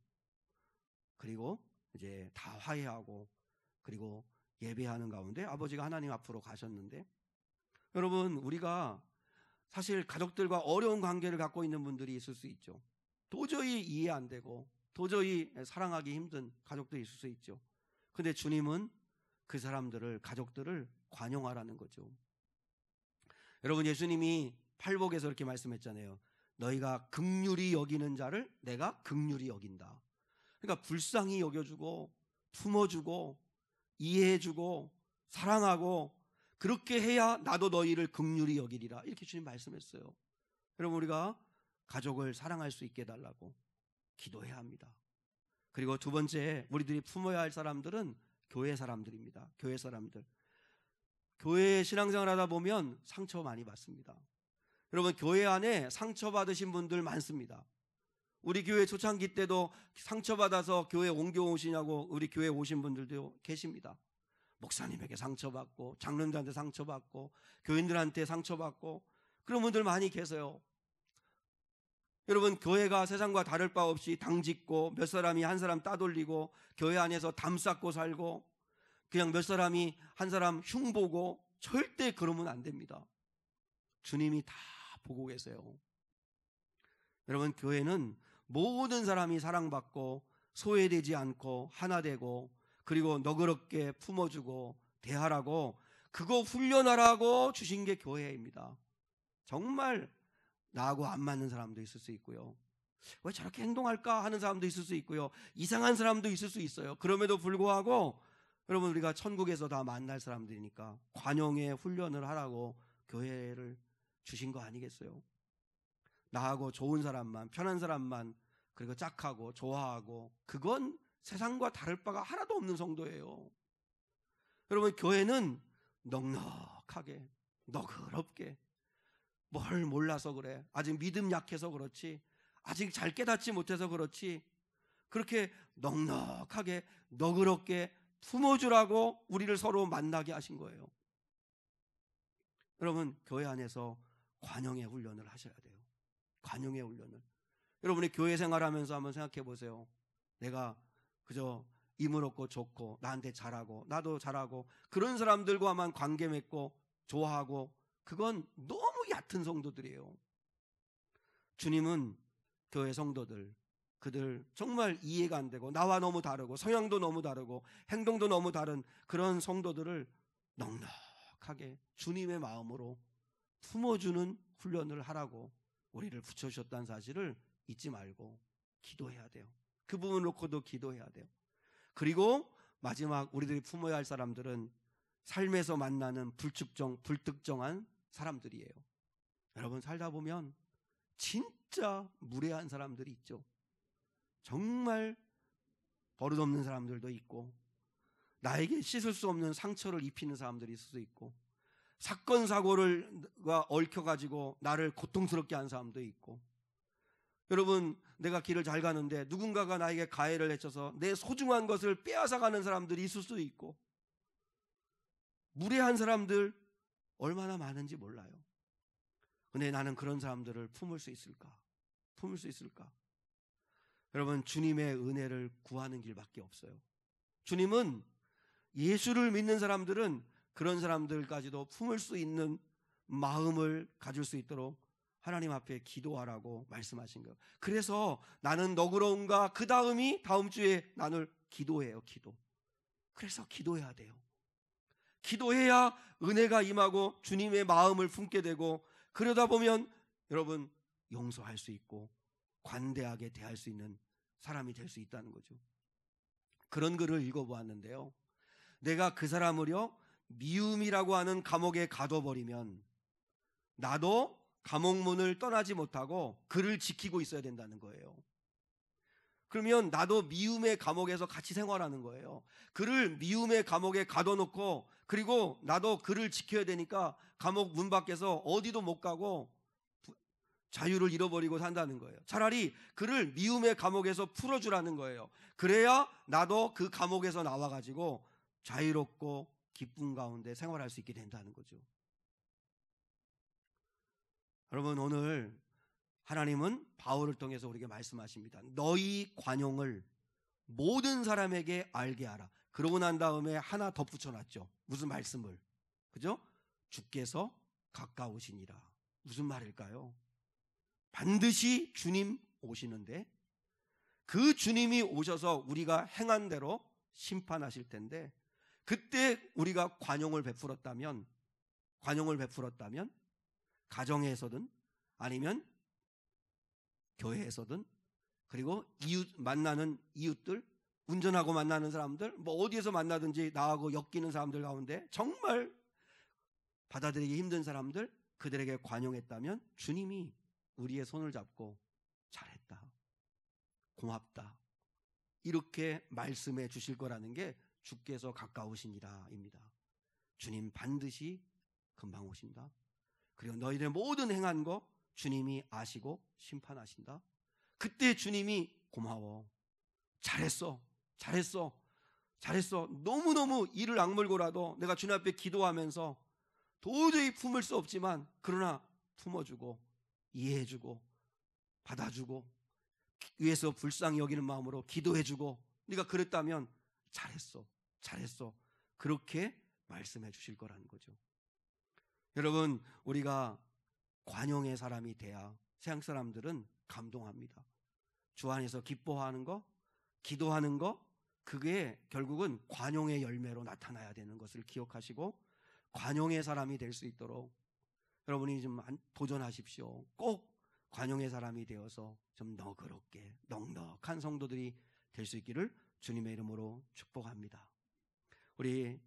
그리고 이제 다 화해하고 그리고 예배하는 가운데 아버지가 하나님 앞으로 가셨는데 여러분 우리가 사실 가족들과 어려운 관계를 갖고 있는 분들이 있을 수 있죠. 도저히 이해 안 되고 도저히 사랑하기 힘든 가족들이 있을 수 있죠. 근데 주님은 그 사람들을 가족들을 관용하라는 거죠. 여러분 예수님이 팔복에서 이렇게 말씀했잖아요. 너희가 긍휼히 여기는 자를 내가 긍휼히 여긴다. 그러니까 불쌍히 여겨주고 품어주고 이해해주고 사랑하고 그렇게 해야 나도 너희를 긍휼히 여기리라 이렇게 주님 말씀했어요. 여러분 우리가 가족을 사랑할 수 있게 해달라고 기도해야 합니다. 그리고 두 번째 우리들이 품어야 할 사람들은 교회 사람들입니다. 교회 사람들. 교회 신앙생활 하다 보면 상처 많이 받습니다. 여러분 교회 안에 상처받으신 분들 많습니다. 우리 교회 초창기 때도 상처받아서 교회 옮겨오시냐고 우리 교회 오신 분들도 계십니다. 목사님에게 상처받고 장로님들한테 상처받고 교인들한테 상처받고 그런 분들 많이 계세요. 여러분, 교회가 세상과 다를 바 없이 당짓고 몇 사람이 한 사람 따돌리고 교회 안에서 담 쌓고 살고 그냥 몇 사람이 한 사람 흉보고, 절대 그러면 안 됩니다. 주님이 다 보고 계세요. 여러분, 교회는 모든 사람이 사랑받고 소외되지 않고 하나 되고, 그리고 너그럽게 품어주고 대하라고, 그거 훈련하라고 주신 게 교회입니다. 정말 나하고 안 맞는 사람도 있을 수 있고요, 왜 저렇게 행동할까 하는 사람도 있을 수 있고요, 이상한 사람도 있을 수 있어요. 그럼에도 불구하고 여러분, 우리가 천국에서 다 만날 사람들이니까 관용의 훈련을 하라고 교회를 주신 거 아니겠어요? 나하고 좋은 사람만, 편한 사람만, 그리고 짝하고 좋아하고, 그건 세상과 다를 바가 하나도 없는 성도예요. 여러분, 교회는 넉넉하게 너그럽게, 뭘 몰라서 그래, 아직 믿음 약해서 그렇지, 아직 잘 깨닫지 못해서 그렇지, 그렇게 넉넉하게 너그럽게 품어주라고 우리를 서로 만나게 하신 거예요. 여러분, 교회 안에서 관용의 훈련을 하셔야 돼요. 관용의 훈련을. 여러분이 교회 생활하면서 한번 생각해 보세요. 내가 그저 임을 얻고 좋고 나한테 잘하고 나도 잘하고 그런 사람들과만 관계 맺고 좋아하고, 그건 너무 얕은 성도들이에요. 주님은 교회 성도들, 그들 정말 이해가 안 되고 나와 너무 다르고 성향도 너무 다르고 행동도 너무 다른 그런 성도들을 넉넉하게 주님의 마음으로 품어주는 훈련을 하라고 우리를 붙여주셨다는 사실을 잊지 말고 기도해야 돼요. 그 부분을 놓고도 기도해야 돼요. 그리고 마지막, 우리들이 품어야 할 사람들은 삶에서 만나는 불특정한 사람들이에요. 여러분, 살다 보면 진짜 무례한 사람들이 있죠. 정말 버릇없는 사람들도 있고, 나에게 씻을 수 없는 상처를 입히는 사람들이 있을 수 있고, 사건 사고가 얽혀가지고 나를 고통스럽게 한 사람도 있고, 여러분, 내가 길을 잘 가는데 누군가가 나에게 가해를 해쳐서 내 소중한 것을 빼앗아가는 사람들이 있을 수도 있고, 무례한 사람들 얼마나 많은지 몰라요. 근데 나는 그런 사람들을 품을 수 있을까? 품을 수 있을까? 여러분, 주님의 은혜를 구하는 길밖에 없어요. 주님은, 예수를 믿는 사람들은 그런 사람들까지도 품을 수 있는 마음을 가질 수 있도록 하나님 앞에 기도하라고 말씀하신 거예요. 그래서 나는 너그러운가, 그 다음이 다음 주에 나눌 기도예요. 기도. 그래서 기도해야 돼요. 기도해야 은혜가 임하고 주님의 마음을 품게 되고, 그러다 보면 여러분, 용서할 수 있고 관대하게 대할 수 있는 사람이 될 수 있다는 거죠. 그런 글을 읽어보았는데요, 내가 그 사람을요 미움이라고 하는 감옥에 가둬버리면 나도 감옥문을 떠나지 못하고 그를 지키고 있어야 된다는 거예요. 그러면 나도 미움의 감옥에서 같이 생활하는 거예요. 그를 미움의 감옥에 가둬놓고, 그리고 나도 그를 지켜야 되니까 감옥 문 밖에서 어디도 못 가고 자유를 잃어버리고 산다는 거예요. 차라리 그를 미움의 감옥에서 풀어주라는 거예요. 그래야 나도 그 감옥에서 나와가지고 자유롭고 기쁨 가운데 생활할 수 있게 된다는 거죠. 여러분, 오늘 하나님은 바울을 통해서 우리에게 말씀하십니다. 너희 관용을 모든 사람에게 알게 하라. 그러고 난 다음에 하나 덧붙여놨죠. 무슨 말씀을? 그죠? 주께서 가까우시니라. 무슨 말일까요? 반드시 주님 오시는데, 그 주님이 오셔서 우리가 행한 대로 심판하실 텐데, 그때 우리가 관용을 베풀었다면 가정에서든 아니면 교회에서든, 그리고 만나는 이웃들, 운전하고 만나는 사람들, 뭐 어디에서 만나든지 나하고 엮이는 사람들 가운데 정말 받아들이기 힘든 사람들, 그들에게 관용했다면 주님이 우리의 손을 잡고 잘했다, 고맙다, 이렇게 말씀해 주실 거라는 게 주께서 가까우시니라입니다. 주님 반드시 금방 오신다. 그리고 너희들의 모든 행한 거 주님이 아시고 심판하신다. 그때 주님이 고마워, 잘했어, 너무너무 이를 악물고라도 내가 주님 앞에 기도하면서 도저히 품을 수 없지만, 그러나 품어주고 이해해주고 받아주고 위에서 불쌍히 여기는 마음으로 기도해주고 네가 그랬다면 잘했어 그렇게 말씀해 주실 거라는 거죠. 여러분, 우리가 관용의 사람이 돼야 세상 사람들은 감동합니다. 주 안에서 기뻐하는 거, 기도하는 거, 그게 결국은 관용의 열매로 나타나야 되는 것을 기억하시고 관용의 사람이 될 수 있도록 여러분이 좀 도전하십시오. 꼭 관용의 사람이 되어서 좀 너그럽게 넉넉한 성도들이 될 수 있기를 주님의 이름으로 축복합니다. 우리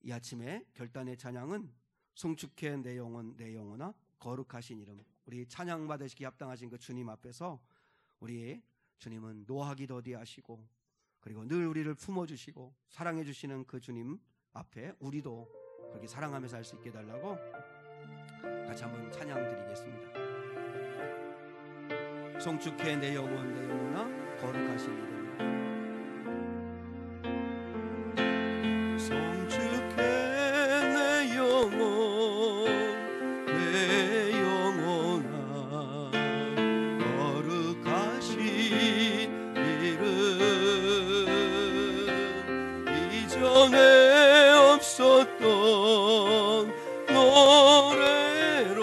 이 아침에 결단의 찬양은 송축해 내 영혼 내 영혼아 거룩하신 이름, 우리 찬양 받으시기 합당하신 그 주님 앞에서 우리 주님은 노하기 더디하시고 그리고 늘 우리를 품어주시고 사랑해 주시는 그 주님 앞에 우리도 그렇게 사랑하며 살 수 있게 해달라고 같이 한번 찬양 드리겠습니다. 송축해 내 영혼 내 영혼아 거룩하신 이름, 송축해 내 영혼 내 영혼아 거룩하신 이름, 이전에 없었던 노래로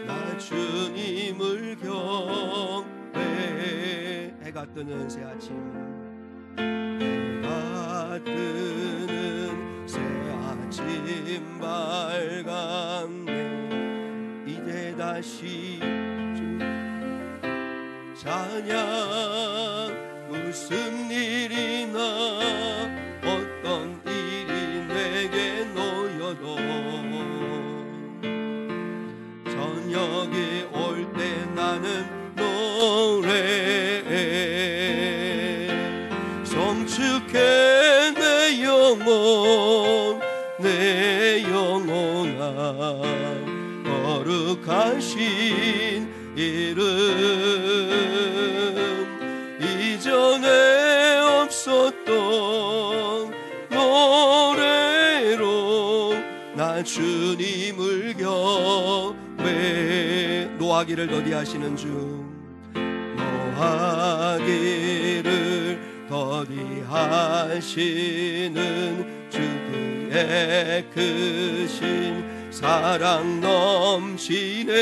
나 주님을 경배해. 해가 뜨는 새 아침, 해가 뜨는 새 아침 밝았네. 이제 다시 찬양, 무슨 일이나 어떤 일이 내게 놓여도 저녁이 올 때 나는 노래해. 송축해 내 영혼 내 영혼아 거룩하신 이름, 이전에 없었던 노래로 나 주님을 경배. 노하기를 더디하시는 주, 노하기를 더디하시는 주, 그의 크신 사랑 넘치네.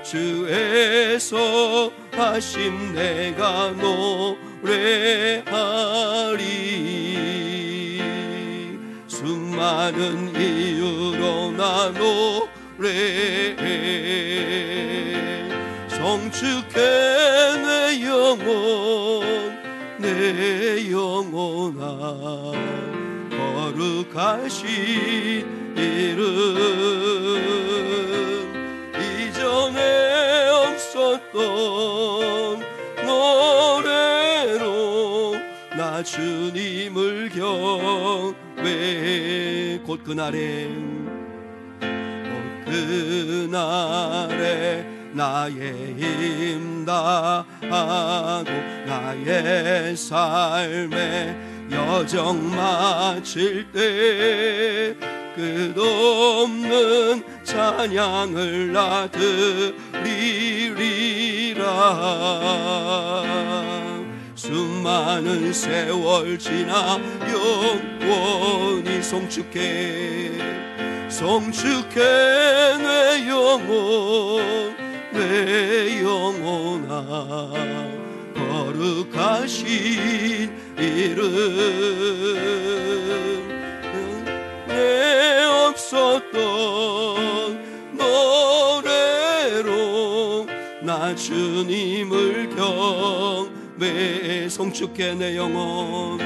주에서 하심 내가 노래하리. 수많은 이유로 나 노래해. 송축해 내 영혼 내 영혼아 거룩하신 이름, 이전에 없었던 노래로 나 주님을 경배. 곧 그날에 나의 힘 다하고 나의 삶의 여정 마칠 때 끝없는 찬양을 나 드리리라. 수많은 세월 지나 영원히 송축해, 송축해 내 영혼 내 영혼아 거룩하신 이름, 내 없었던 노래로 나 주님을 경배. 송축해 내 영혼,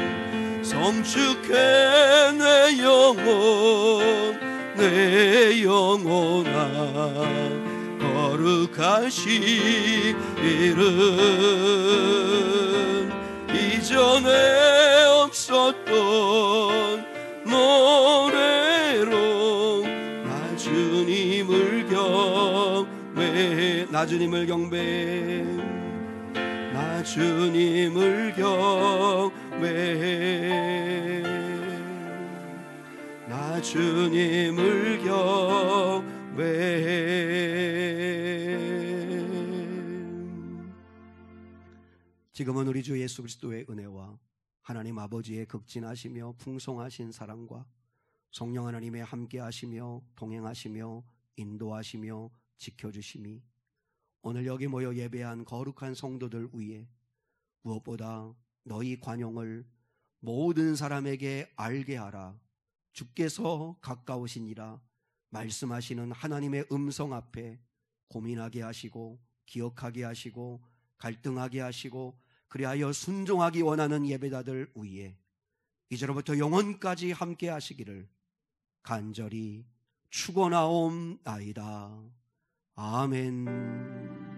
송축해 내 영혼 내 영혼아 거룩하신 이름, 이전에 없었던 노래로 나 주님을 경배. 나 주님을 경배, 나 주님을 경배해. 나 주님을 경배해. 지금은 우리 주 예수 그리스도의 은혜와 하나님 아버지의 극진하시며 풍성하신 사랑과 성령 하나님의 함께하시며 동행하시며 인도하시며 지켜주심이 오늘 여기 모여 예배한 거룩한 성도들 위에 무엇보다 너희 관용을 모든 사람에게 알게 하라. 주께서 가까우시니라 말씀하시는 하나님의 음성 앞에 고민하게 하시고 기억하게 하시고 갈등하게 하시고 그리하여 순종하기 원하는 예배자들 위에 이제로부터 영원까지 함께 하시기를 간절히 축원하옵나이다. 아멘.